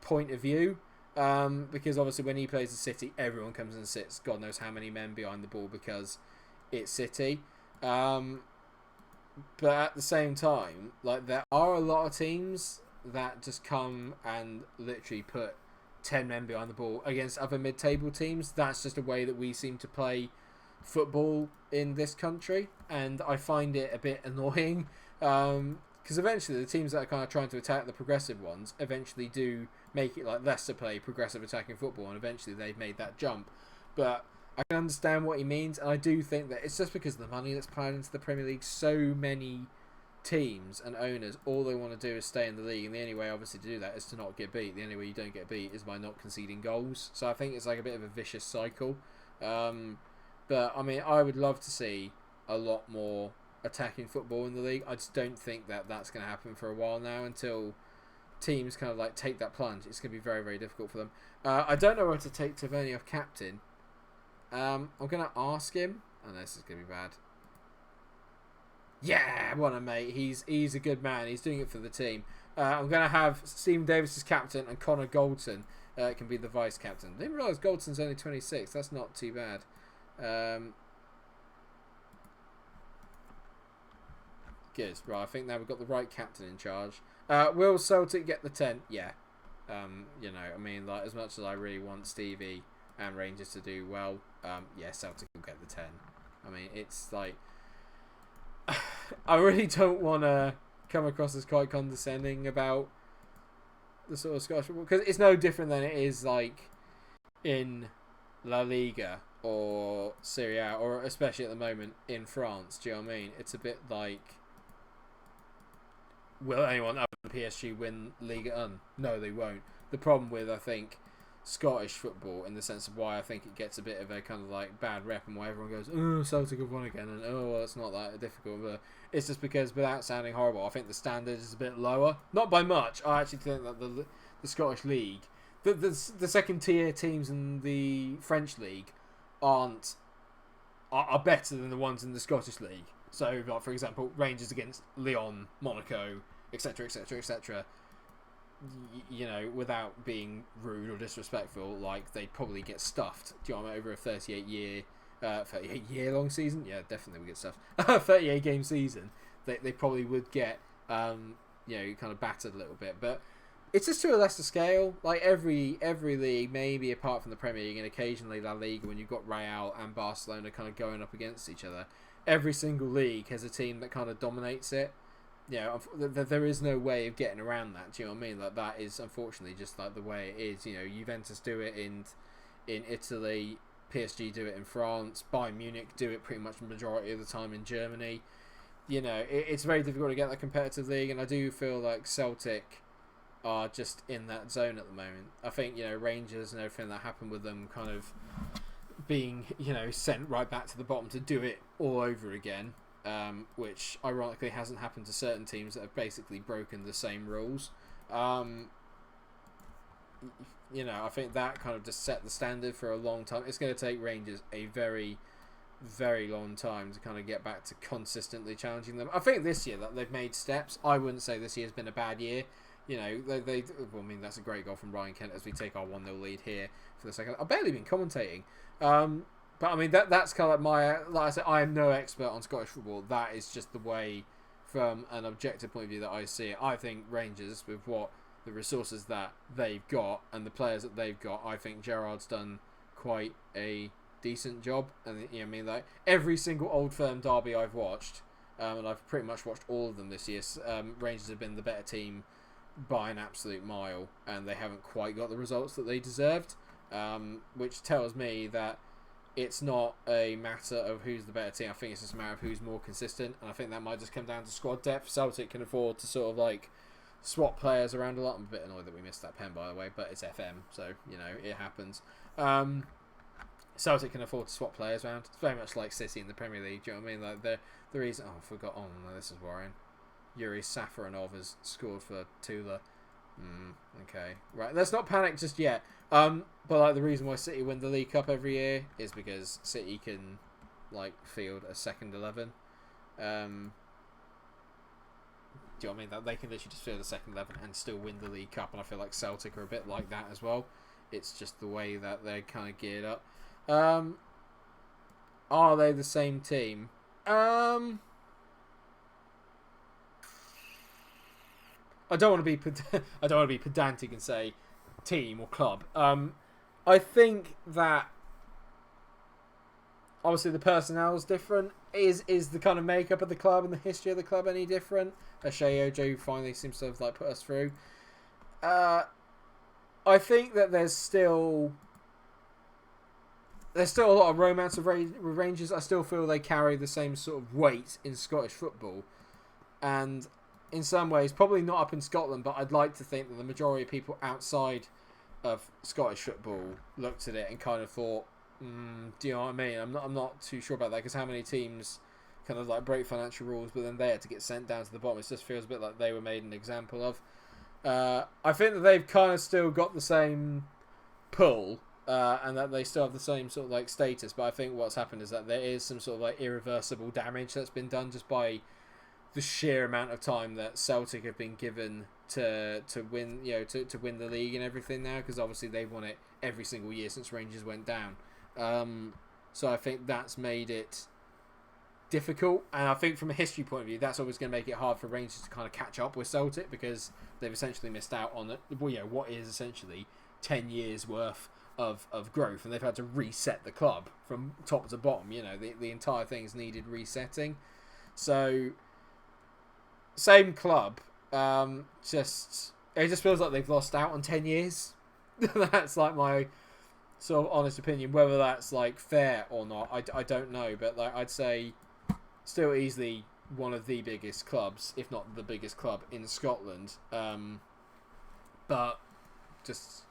point of view, because obviously when he plays the City, everyone comes and sits God knows how many men behind the ball because it's City. But at the same time, like, there are a lot of teams that just come and literally put 10 men behind the ball against other mid-table teams. That's just a way that we seem to play football in this country, and I find it a bit annoying, because eventually the teams that are kind of trying to attack the progressive ones eventually do make it, like Leicester play progressive attacking football, and eventually they've made that jump. But I can understand what he means, and I do think that it's just because of the money that's plowed into the Premier League. So many teams and owners, all they want to do is stay in the league, and the only way obviously to do that is to not get beat. The only way you don't get beat is by not conceding goals. So I think it's like a bit of a vicious cycle. But I mean, I would love to see a lot more attacking football in the league. I just don't think that that's going to happen for a while now, until teams kind of like take that plunge. It's going to be very, very difficult for them. I don't know where to take Tavernier off captain. I'm going to ask him. Oh, no, this is going to be bad. Yeah, what a mate. He's a good man. He's doing it for the team. I'm going to have Stephen Davis as captain, and Connor Goldson can be the vice captain. I didn't realise Goldson's only 26. That's not too bad. Good. Right, I think now we've got the right captain in charge. Will Celtic get the 10? Yeah. I mean, like, as much as I really want Stevie and Rangers to do well, yeah, Celtic will get the 10. I mean, it's like, I really don't want to come across as quite condescending about the sort of Scottish football, because it's no different than it is like in La Liga or Serie A, or especially at the moment in France. Do you know what I mean? It's a bit like, will anyone other than PSG win Liga 1? No, they won't. The problem with, I think, Scottish football, in the sense of why I think it gets a bit of a kind of like bad rep, and why everyone goes, oh, Celtic have won again, and oh, well, it's not that difficult, but it's just because, without sounding horrible, I think the standard is a bit lower. Not by much. I actually think that the Scottish League, the second tier teams in the French league are better than the ones in the Scottish league. So, like, for example, Rangers against Lyon, Monaco, etc., etc., etc. You know, without being rude or disrespectful, like, they'd probably get stuffed. Do you know what I mean? Over a 38 year long season? Yeah, definitely would get stuffed. 38 game season, they probably would get, kind of battered a little bit. But it's just to a lesser scale. Like, every league, maybe apart from the Premier League and occasionally La Liga, when you've got Real and Barcelona kind of going up against each other, every single league has a team that kind of dominates it. There is no way of getting around that. Do you know what I mean? Like, that is unfortunately just like the way it is. You know, Juventus do it in Italy, PSG do it in France, Bayern Munich do it pretty much the majority of the time in Germany. You know, it's very difficult to get that competitive league, and I do feel like Celtic are just in that zone at the moment. I think, you know, Rangers and everything that happened with them kind of being, you know, sent right back to the bottom to do it all over again. Which ironically hasn't happened to certain teams that have basically broken the same rules. You know, I think that kind of just set the standard for a long time. It's going to take Rangers a very, very long time to kind of get back to consistently challenging them. I think this year that they've made steps. I wouldn't say this year's been a bad year. You know, well, I mean, that's a great goal from Ryan Kent as we take our 1-0 lead here for the second. I've barely been commentating. But I mean, that's kind of like like I said, I am no expert on Scottish football. That is just the way, from an objective point of view, that I see it. I think Rangers, with the resources that they've got and the players that they've got, I think Gerrard's done quite a decent job. And you know, I mean, like, every single Old Firm derby I've watched, and I've pretty much watched all of them this year, Rangers have been the better team by an absolute mile, and they haven't quite got the results that they deserved, which tells me that it's not a matter of who's the better team. I think it's just a matter of who's more consistent, and I think that might just come down to squad depth. Celtic can afford to sort of like swap players around a lot. I'm a bit annoyed that we missed that pen, by the way, but it's FM, so, you know, it happens. Celtic can afford to swap players around. It's very much like City in the Premier League. Do you know what I mean? Like, the reason... Oh, I forgot. Oh, no, this is worrying. Yuri Safaronov has scored for Tula. Okay. Right, let's not panic just yet. But like, the reason why City win the League Cup every year is because City can, like, field a second 11. Do you know what I mean? That they can literally just field a second 11 and still win the League Cup, and I feel like Celtic are a bit like that as well. It's just the way that they're kind of geared up. Are they the same team? I don't want to be pedantic and say team or club. I think that obviously the personnel is different. Is the kind of makeup of the club and the history of the club any different? Shea Ojo finally seems to have like put us through. I think that there's still a lot of romance with Rangers. I still feel they carry the same sort of weight in Scottish football, and in some ways, probably not up in Scotland, but I'd like to think that the majority of people outside of Scottish football looked at it and kind of thought, do you know what I mean? I'm not too sure about that, because how many teams kind of like break financial rules, but then they had to get sent down to the bottom? It just feels a bit like they were made an example of. I think that they've kind of still got the same pull, and that they still have the same sort of like status, but I think what's happened is that there is some sort of like irreversible damage that's been done just by the sheer amount of time that Celtic have been given to win, you know, to win the league and everything now, because obviously they've won it every single year since Rangers went down. So I think that's made it difficult, and I think from a history point of view, that's always going to make it hard for Rangers to kind of catch up with Celtic, because they've essentially missed out on it. Well, you know, what is essentially 10 years worth of growth, and they've had to reset the club from top to bottom. You know, the entire thing's needed resetting. So same club, it just feels like they've lost out on 10 years. That's like my sort of honest opinion. Whether that's like fair or not, I don't know, but like, I'd say still easily one of the biggest clubs, if not the biggest club in Scotland. But just,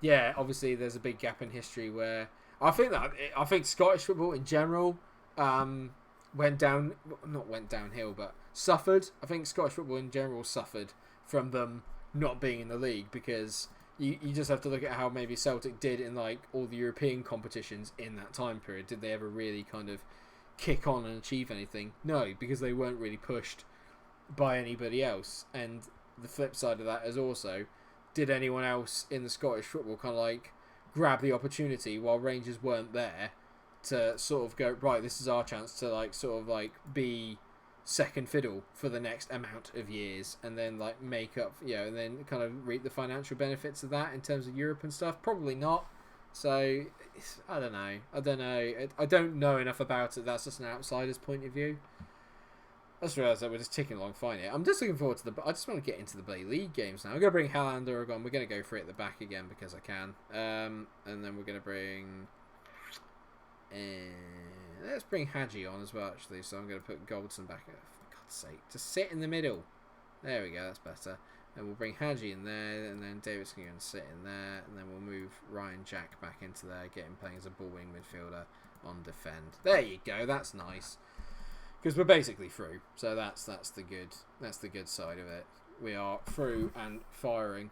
yeah, obviously there's a big gap in history where I think Scottish football in general went downhill, but suffered. I think Scottish football in general suffered from them not being in the league, because you just have to look at how maybe Celtic did in like all the European competitions in that time period. Did they ever really kind of kick on and achieve anything? No, because they weren't really pushed by anybody else. And the flip side of that is also, did anyone else in the Scottish football kind of like grab the opportunity while Rangers weren't there to sort of go, right, this is our chance to like sort of like be second fiddle for the next amount of years, and then like make up, and then kind of reap the financial benefits of that in terms of Europe and stuff? Probably not. So I don't know. I don't know enough about it. That's just an outsider's point of view. I just realised that we're just ticking along fine here. I'm just looking forward to I just want to get into the Blade League games now. I'm going to bring Hallander on. We're going to go for it at the back again because I can. And then we're going to bring... let's bring Hadji on as well, actually. So I'm going to put Goldson back. For God's sake, just sit in the middle. There we go, that's better. And we'll bring Hadji in there, and then David's going to sit in there, and then we'll move Ryan Jack back into there, get him playing as a ball wing midfielder on defend. There you go, that's nice. Because we're basically through, so that's the good side of it. We are through and firing.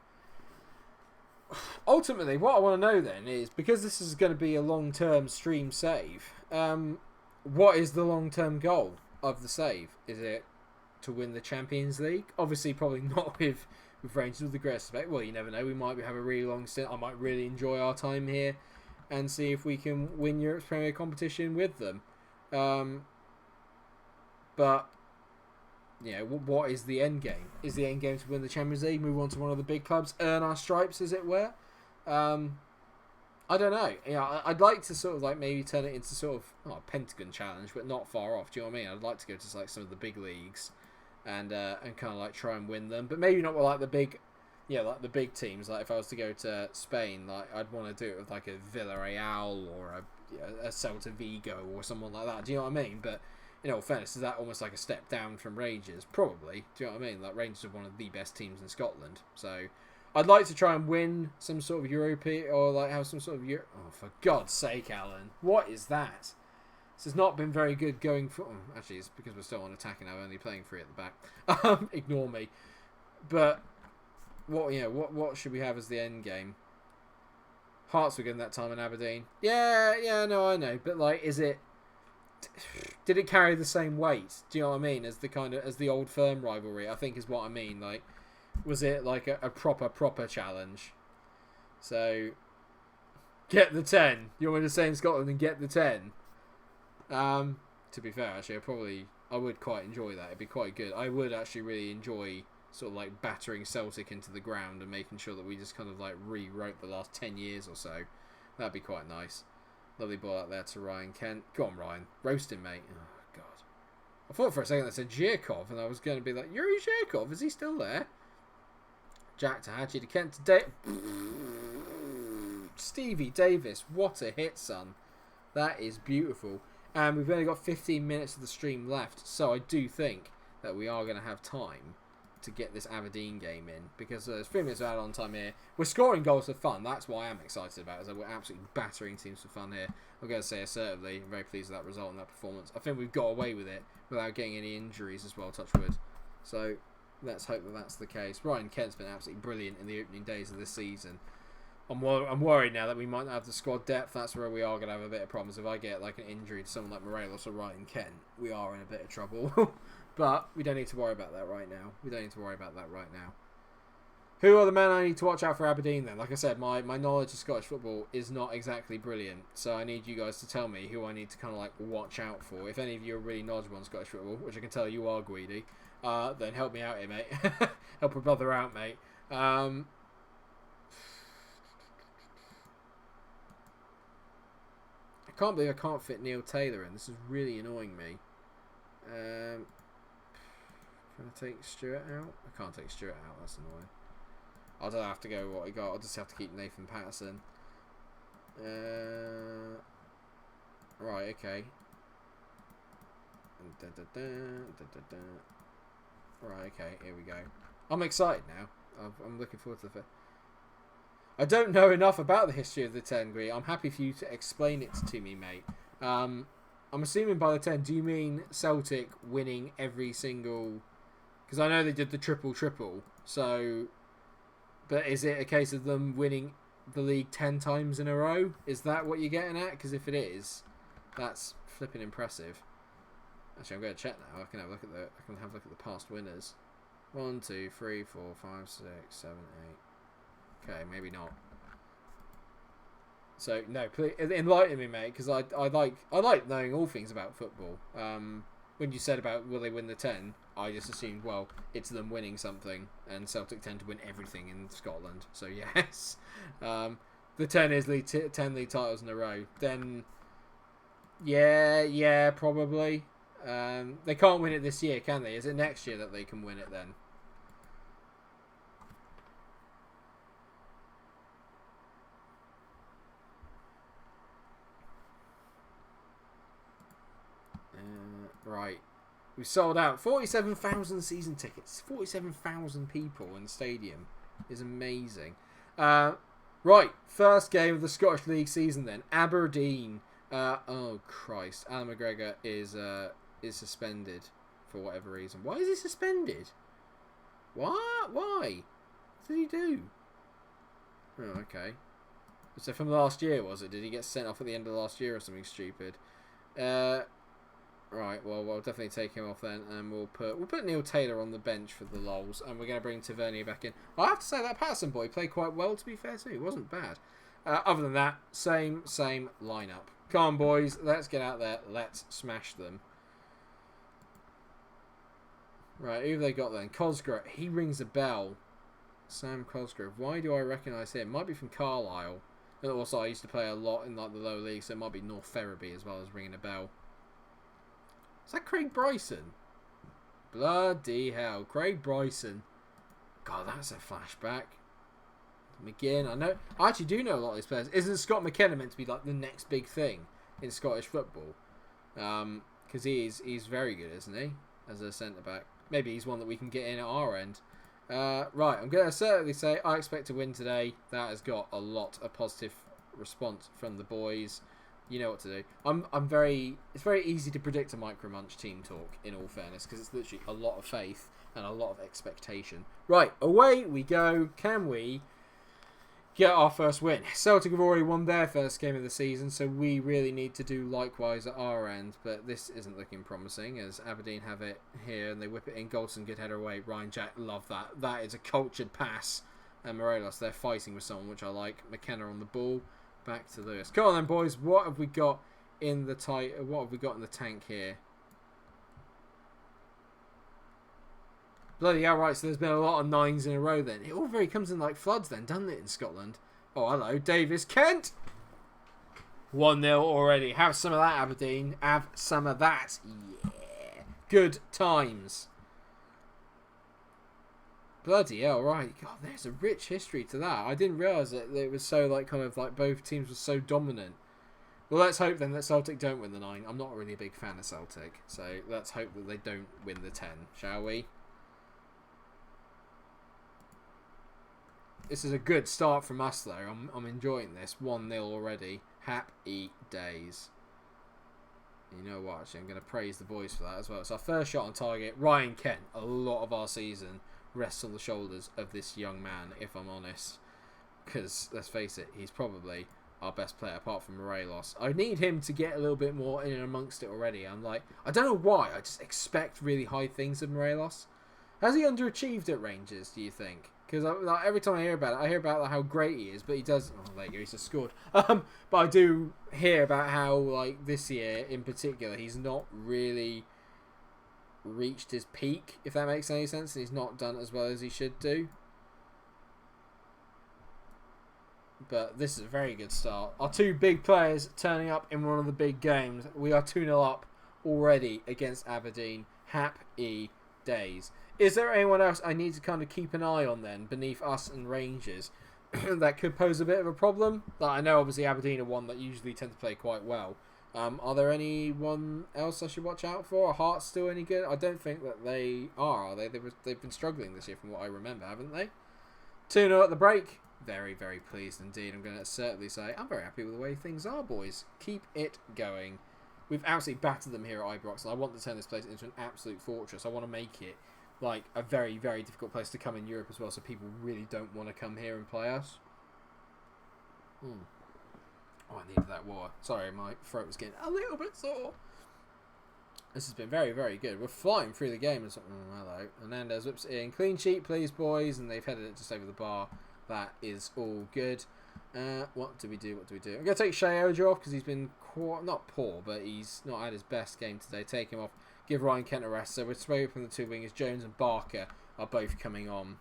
Ultimately, what I want to know then is, because this is going to be a long-term stream save, what is the long-term goal of the save? Is it to win the Champions League? Obviously, probably not with Rangers, with the greatest respect. Well, you never know. We might have a really long stint. I might really enjoy our time here and see if we can win Europe's Premier competition with them. But, what is the end game? Is the end game to win the Champions League, move on to one of the big clubs, earn our stripes, as it were? I don't know. I'd like to sort of like maybe turn it into sort of a Pentagon challenge, but not far off. Do you know what I mean? I'd like to go to like some of the big leagues and kind of like try and win them, but maybe not with like the big, like the big teams. Like if I was to go to Spain, like I'd want to do it with like a Villarreal or a Celta Vigo or someone like that. Do you know what I mean? But in all fairness, is that almost like a step down from Rangers? Probably. Do you know what I mean? Like Rangers are one of the best teams in Scotland, so I'd like to try and win some sort of Europa, or like have some sort of Oh, for God's sake, Alan! What is that? This has not been very good going for... actually, it's because we're still on attack and I'm only playing free at the back. Ignore me. But what should we have as the end game? Hearts were good that time in Aberdeen. Yeah, no, I know. But like, is it... Did it carry the same weight? Do you know what I mean? As the old firm rivalry, I think is what I mean. Like, was it like a proper challenge? So, get the 10. You want me to say in Scotland and get the 10? To be fair, actually, I would quite enjoy that. It'd be quite good. I would actually really enjoy sort of like battering Celtic into the ground and making sure that we just kind of like rewrote the last 10 years or so. That'd be quite nice. Lovely ball out there to Ryan Kent. Go on, Ryan. Roast him, mate. Oh, God. I thought for a second that said Zhirkov, and I was going to be like, Yuri Zhirkov, is he still there? Jack to Hadji to Kent to Stevie Davis. What a hit, son. That is beautiful. And we've only got 15 minutes of the stream left, so I do think that we are going to have time to get this Aberdeen game in, because there's 3 minutes of add-on time here. We're scoring goals for fun. That's what I am excited about, is that we're absolutely battering teams for fun here. I'm going to say assertively, I'm very pleased with that result and that performance. I think we've got away with it without getting any injuries as well, touch wood. So let's hope that that's the case. Ryan Kent's been absolutely brilliant in the opening days of this season. I'm worried now that we might not have the squad depth. That's where we are going to have a bit of problems. If I get like an injury to someone like Morelos or Ryan Kent, we are in a bit of trouble. But we don't need to worry about that right now. Who are the men I need to watch out for Aberdeen then? Like I said, my knowledge of Scottish football is not exactly brilliant. So I need you guys to tell me who I need to kind of like watch out for. If any of you are really knowledgeable on Scottish football, which I can tell you are, Guidi, then help me out here, mate. Help a brother out, mate. I can't believe I can't fit Neil Taylor in. This is really annoying me. Can I take Stewart out? I can't take Stewart out. That's annoying. I don't have to go what I got. I'll just have to keep Nathan Patterson. Right, okay. Right, okay. Here we go. I'm excited now. I'm looking forward to the... I don't know enough about the history of the 10, Gree. I'm happy for you to explain it to me, mate. I'm assuming by the 10, do you mean Celtic winning every single... Because I know they did the triple-triple. So, But is it a case of them winning the league 10 times in a row? Is that what you're getting at? Because if it is, that's flipping impressive. Actually, I'm going to check now. I can have a look at the past winners. 1, 2, 3, 4, 5, 6, 7, 8. Okay, maybe not. So no, please enlighten me, mate, because I like knowing all things about football. When you said about will they win the 10, I just assumed, well, it's them winning something, and Celtic tend to win everything in Scotland. So yes, the 10 is 10 league titles in a row. Then yeah, probably. They can't win it this year, can they? Is it next year that they can win it then? Right. We sold out 47,000 season tickets. 47,000 people in the stadium is amazing. Right. First game of the Scottish League season then. Aberdeen. Oh, Christ. Alan McGregor is suspended for whatever reason. Why is he suspended? What? Why? What did he do? Oh, okay. So from last year, was it? Did he get sent off at the end of last year or something stupid? Right, well, we'll definitely take him off then, and we'll put Neil Taylor on the bench for the lols, and we're going to bring Tavernier back in. I have to say that Patterson boy played quite well, to be fair too. He wasn't bad. Other than that, same lineup. Come on, boys, let's get out there. Let's smash them. Right, who have they got then? Cosgrove. He rings a bell. Sam Cosgrove. Why do I recognise him? Might be from Carlisle. And also, I used to play a lot in like the lower league, so it might be North Ferriby as well as ringing a bell. Is that Craig Bryson? Bloody hell. Craig Bryson. God, that's a flashback. McGinn. I actually do know a lot of these players. Isn't Scott McKenna meant to be like the next big thing in Scottish football? Because he's very good, isn't he? As a centre-back. Maybe he's one that we can get in at our end. Right, I'm going to certainly say I expect to win today. That has got a lot of positive response from the boys. You know what to do. It's very easy to predict a Micro Munch team talk, in all fairness, because it's literally a lot of faith and a lot of expectation. Right, away we go. Can we get our first win? Celtic have already won their first game of the season, so we really need to do likewise at our end, but this isn't looking promising as Aberdeen have it here and they whip it in. Goldson, good header away. Ryan Jack, love that. That is a cultured pass. And Morelos, they're fighting with someone, which I like. McKenna on the ball. Back to Lewis. Come on then, boys. What have we got in the tank here? Bloody hell, right, so there's been a lot of 9s in a row then. It all very comes in like floods then, doesn't it, in Scotland? Oh, hello, Davis Kent. 1-0 already. Have some of that, Aberdeen. Have some of that. Yeah. Good times. Bloody hell, right. God, there's a rich history to that. I didn't realise that it was so, like, kind of, like, both teams were so dominant. Well, let's hope, then, that Celtic don't win the 9. I'm not really a big fan of Celtic, so let's hope that they don't win the 10, shall we? This is a good start from us, though. I'm enjoying this. 1-0 already. Happy days. You know what, actually, I'm going to praise the boys for that as well. It's our first shot on target. Ryan Kent, a lot of our season rests on the shoulders of this young man, if I'm honest. Because, let's face it, he's probably our best player apart from Morelos. I need him to get a little bit more in and amongst it already. I don't know why, I just expect really high things of Morelos. Has he underachieved at Rangers, do you think? Because like, every time I hear about it, I hear about how great he is, but he does... Oh, there you go, he's just scored. But I do hear about how, like, this year in particular, he's not really reached his peak, if that makes any sense, and he's not done as well as he should do. But this is a very good start. Our two big players turning up in one of the big games. We are 2-0 up already against Aberdeen. Happy days. Is there anyone else I need to kind of keep an eye on then, beneath us and Rangers, that could pose a bit of a problem? Like, I know obviously Aberdeen are one that usually tend to play quite well. Are there anyone else I should watch out for? Are Hearts still any good? I don't think that they are they? They've been struggling this year from what I remember, haven't they? 2-0 at the break. Very, very pleased indeed. I'm going to certainly say I'm very happy with the way things are, boys. Keep it going. We've absolutely battered them here at Ibrox, and I want to turn this place into an absolute fortress. I want to make it like a very, very difficult place to come in Europe as well, so people really don't want to come here and play us. Oh, I needed that water. Sorry, my throat was getting a little bit sore. This has been very, very good. We're flying through the game. Hello. Hernandez whips it in. Clean sheet, please, boys. And they've headed it just over the bar. That is all good. What do we do? I'm going to take Shea Ojo off because he's been not poor, but he's not had his best game today. Take him off. Give Ryan Kent a rest. So we're swapping the two wingers. Jones and Barker are both coming on.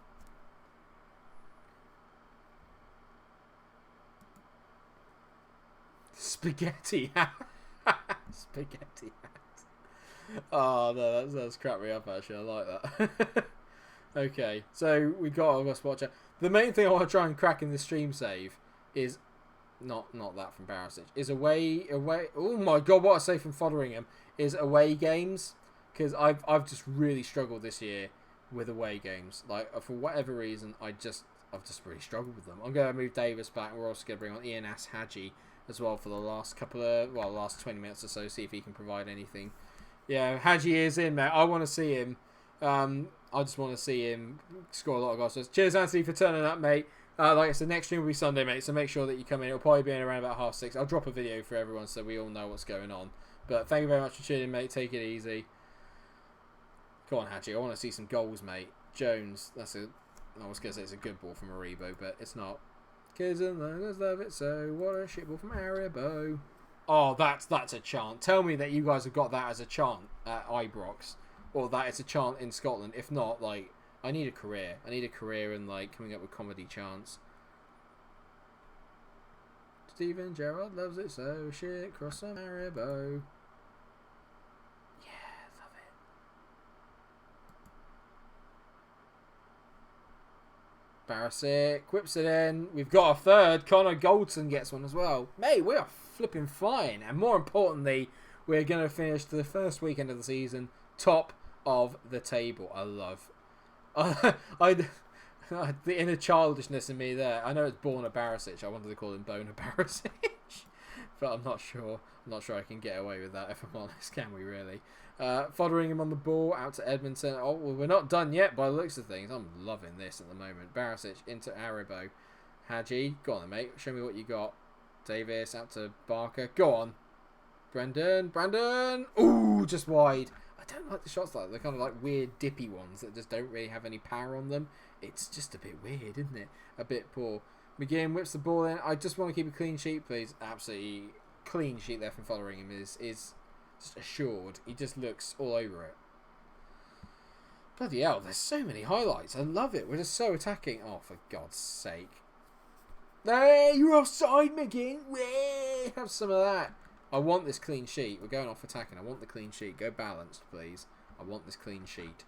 Spaghetti hat. Spaghetti hat. Oh no, that's cracked me up actually. I like that. Okay, so we got our watcher. The main thing I want to try and crack in the stream save is not that from Barisic. Is away. Oh my god, what I say from Fotheringham is away games, because I've just really struggled this year with away games. Like for whatever reason, I've just really struggled with them. I'm going to move Davis back. And we're also going to bring on Ian Haji as well for the last last 20 minutes or so, see if he can provide anything. Yeah, Haji is in, mate. I want to see him. I just want to see him score a lot of goals. So cheers, Anthony, for turning up, mate. Like I said, next stream will be Sunday, mate, so make sure that you come in. It'll probably be in around about 6:30. I'll drop a video for everyone so we all know what's going on. But thank you very much for tuning in, mate. Take it easy. Come on, Haji. I want to see some goals, mate. Jones. I was going to say it's a good ball from Aribo, but it's not. Kids and learners love it, so what a shit ball from Aribo. Oh, that's a chant. Tell me that you guys have got that as a chant at Ibrox, or that it's a chant in Scotland. If not, like, I need a career. I need a career in, like, coming up with comedy chants. Stephen Gerrard loves it, so shit, cross some Aribo. Yeah, love it. Barisic whips it in. We've got a third. Connor Goldson gets one as well. Mate, we are flipping flying. And more importantly, we're going to finish the first weekend of the season top of the table. I love. The inner childishness in me there. I know it's Borna Barisic. I wanted to call him Bona Barisic. But I'm not sure. I'm not sure I can get away with that, if I'm honest. Can we really? Fotheringham on the ball, out to Edmondson. Oh, well, we're not done yet by the looks of things. I'm loving this at the moment. Barisic into Aribo. Haji, go on then, mate. Show me what you got. Davis, out to Barker. Go on. Brandon. Ooh, just wide. I don't like the shots like that. They're kind of like weird dippy ones that just don't really have any power on them. It's just a bit weird, isn't it? A bit poor. McGinn whips the ball in. I just want to keep a clean sheet, please. Absolutely clean sheet there from Fotheringham is just assured. He just looks all over it. Bloody hell, there's so many highlights. I love it. We're just so attacking. Oh, for God's sake. Hey, you're offside, McGinn. Hey, have some of that. I want this clean sheet. We're going off attacking. I want the clean sheet. Go balanced, please. I want this clean sheet.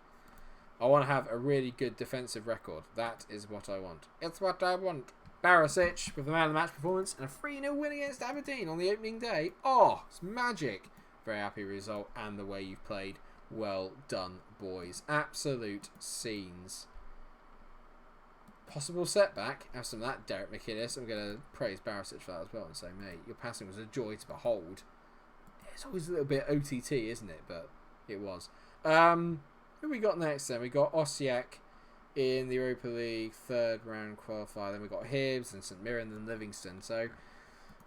I want to have a really good defensive record. That is what I want. It's what I want. Barisic with the man of the match performance and a 3-0 win against Aberdeen on the opening day. Oh, it's magic. Very happy result and the way you've played. Well done, boys. Absolute scenes. Possible setback. Have some of that, Derek McInnes. I'm going to praise Barisic for that as well and say, mate, your passing was a joy to behold. It's always a little bit OTT, isn't it? But it was. Who we got next then? We got Osiak in the Europa League third round qualifier. Then we got Hibs and St Mirren and Livingston. So a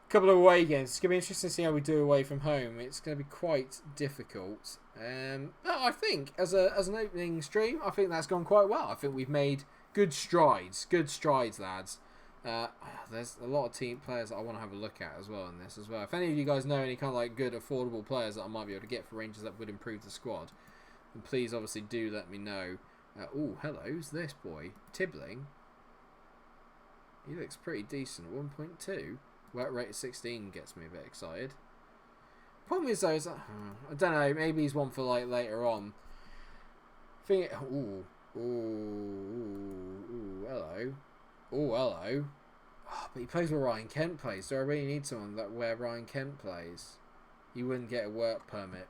couple of away games. It's going to be interesting to see how we do away from home. It's going to be quite difficult. But I think as an opening stream, I think that's gone quite well. I think we've made good strides. Good strides, lads. There's a lot of team players that I want to have a look at as well in this as well. If any of you guys know any kind of like good affordable players that I might be able to get for Rangers that would improve the squad, then please obviously do let me know. Oh, hello, who's this boy? Tibbling. He looks pretty decent. 1.2. Work rate of 16 gets me a bit excited. Problem is though, is that, I don't know, maybe he's one for like later on. Ooh, hello. Oh, hello. Oh, but he plays where Ryan Kent plays. Do I really need someone where Ryan Kent plays? You wouldn't get a work permit.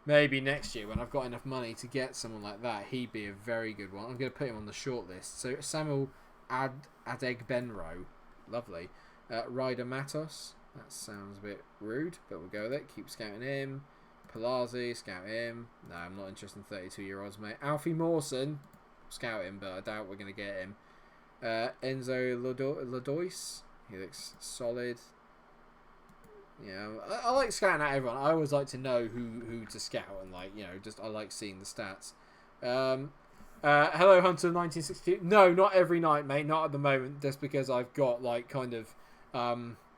Maybe next year when I've got enough money to get someone like that, he'd be a very good one. I'm going to put him on the short list. So Samuel Adegbenro. Lovely. Ryder Matos. That sounds a bit rude, but we'll go with it. Keep scouting him. Palazzi, scout him. No, I'm not interested in 32-year-olds, mate. Alfie Mawson, scout him, but I doubt we're going to get him. Enzo Ladois, he looks solid. Yeah, I like scouting out everyone. I always like to know who to scout, and like, you know, just I like seeing the stats. Hello Hunter 1962. No, not every night, mate. Not at the moment, just because I've got like kind of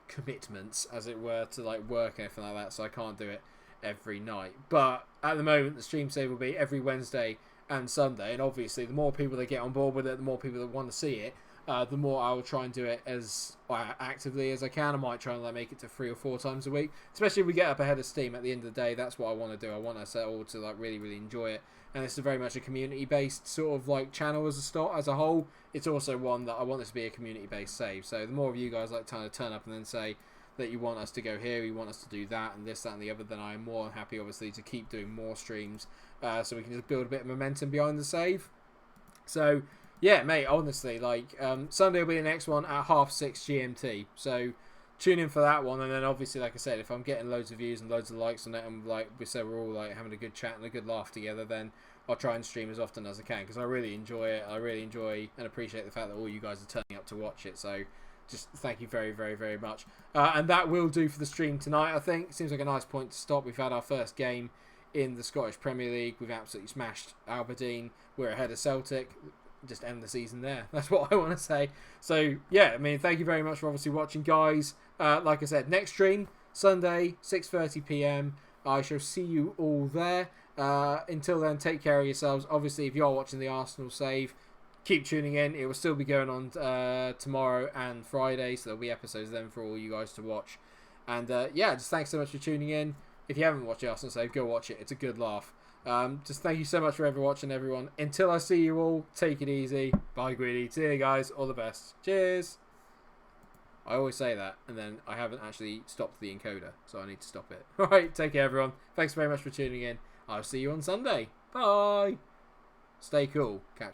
commitments, as it were, to like work and everything like that, so I can't do it every night. But at the moment, the stream save will be every Wednesday and Sunday, and obviously the more people that get on board with it, the more people that want to see it, the more I will try and do it as actively as I can. I might try and like make it to 3 or 4 times a week, especially if we get up ahead of steam. At the end of the day, that's what I want to do. I want us all to like really enjoy it, and this is very much a community based sort of like channel as a whole. It's also one that I want this to be a community based save, so the more of you guys like kind of turn up and then say that you want us to go here, you want us to do that and this, that and the other, then I am more than happy obviously to keep doing more streams, so we can just build a bit of momentum behind the save. So yeah, mate, honestly, like, Sunday will be the next one at 6:30 GMT. So tune in for that one. And then obviously, like I said, if I'm getting loads of views and loads of likes on it, and like we said, we're all like having a good chat and a good laugh together, then I'll try and stream as often as I can, because I really enjoy it. I really enjoy and appreciate the fact that all you guys are turning up to watch it. So just thank you very much. And that will do for the stream tonight, I think. Seems like a nice point to stop. We've had our first game in the Scottish Premier League. We've absolutely smashed Aberdeen. We're ahead of Celtic. Just end the season there. That's what I want to say. So yeah, I mean, thank you very much for obviously watching, guys. Like I said, next stream Sunday 6:30 p.m. I shall see you all there. Until then, take care of yourselves. Obviously, if you are watching the Arsenal save, keep tuning in. It will still be going on tomorrow and Friday, so there'll be episodes then for all you guys to watch. And yeah, just thanks so much for tuning in. If you haven't watched the Arsenal save, go watch it. It's a good laugh. Just thank you so much for watching, everyone. Until I see you all, take it easy. Bye, Greedy. See you guys. All the best. Cheers. I always say that, and then I haven't actually stopped the encoder, so I need to stop it. Alright, take care, everyone. Thanks very much for tuning in. I'll see you on Sunday. Bye. Stay cool. Catch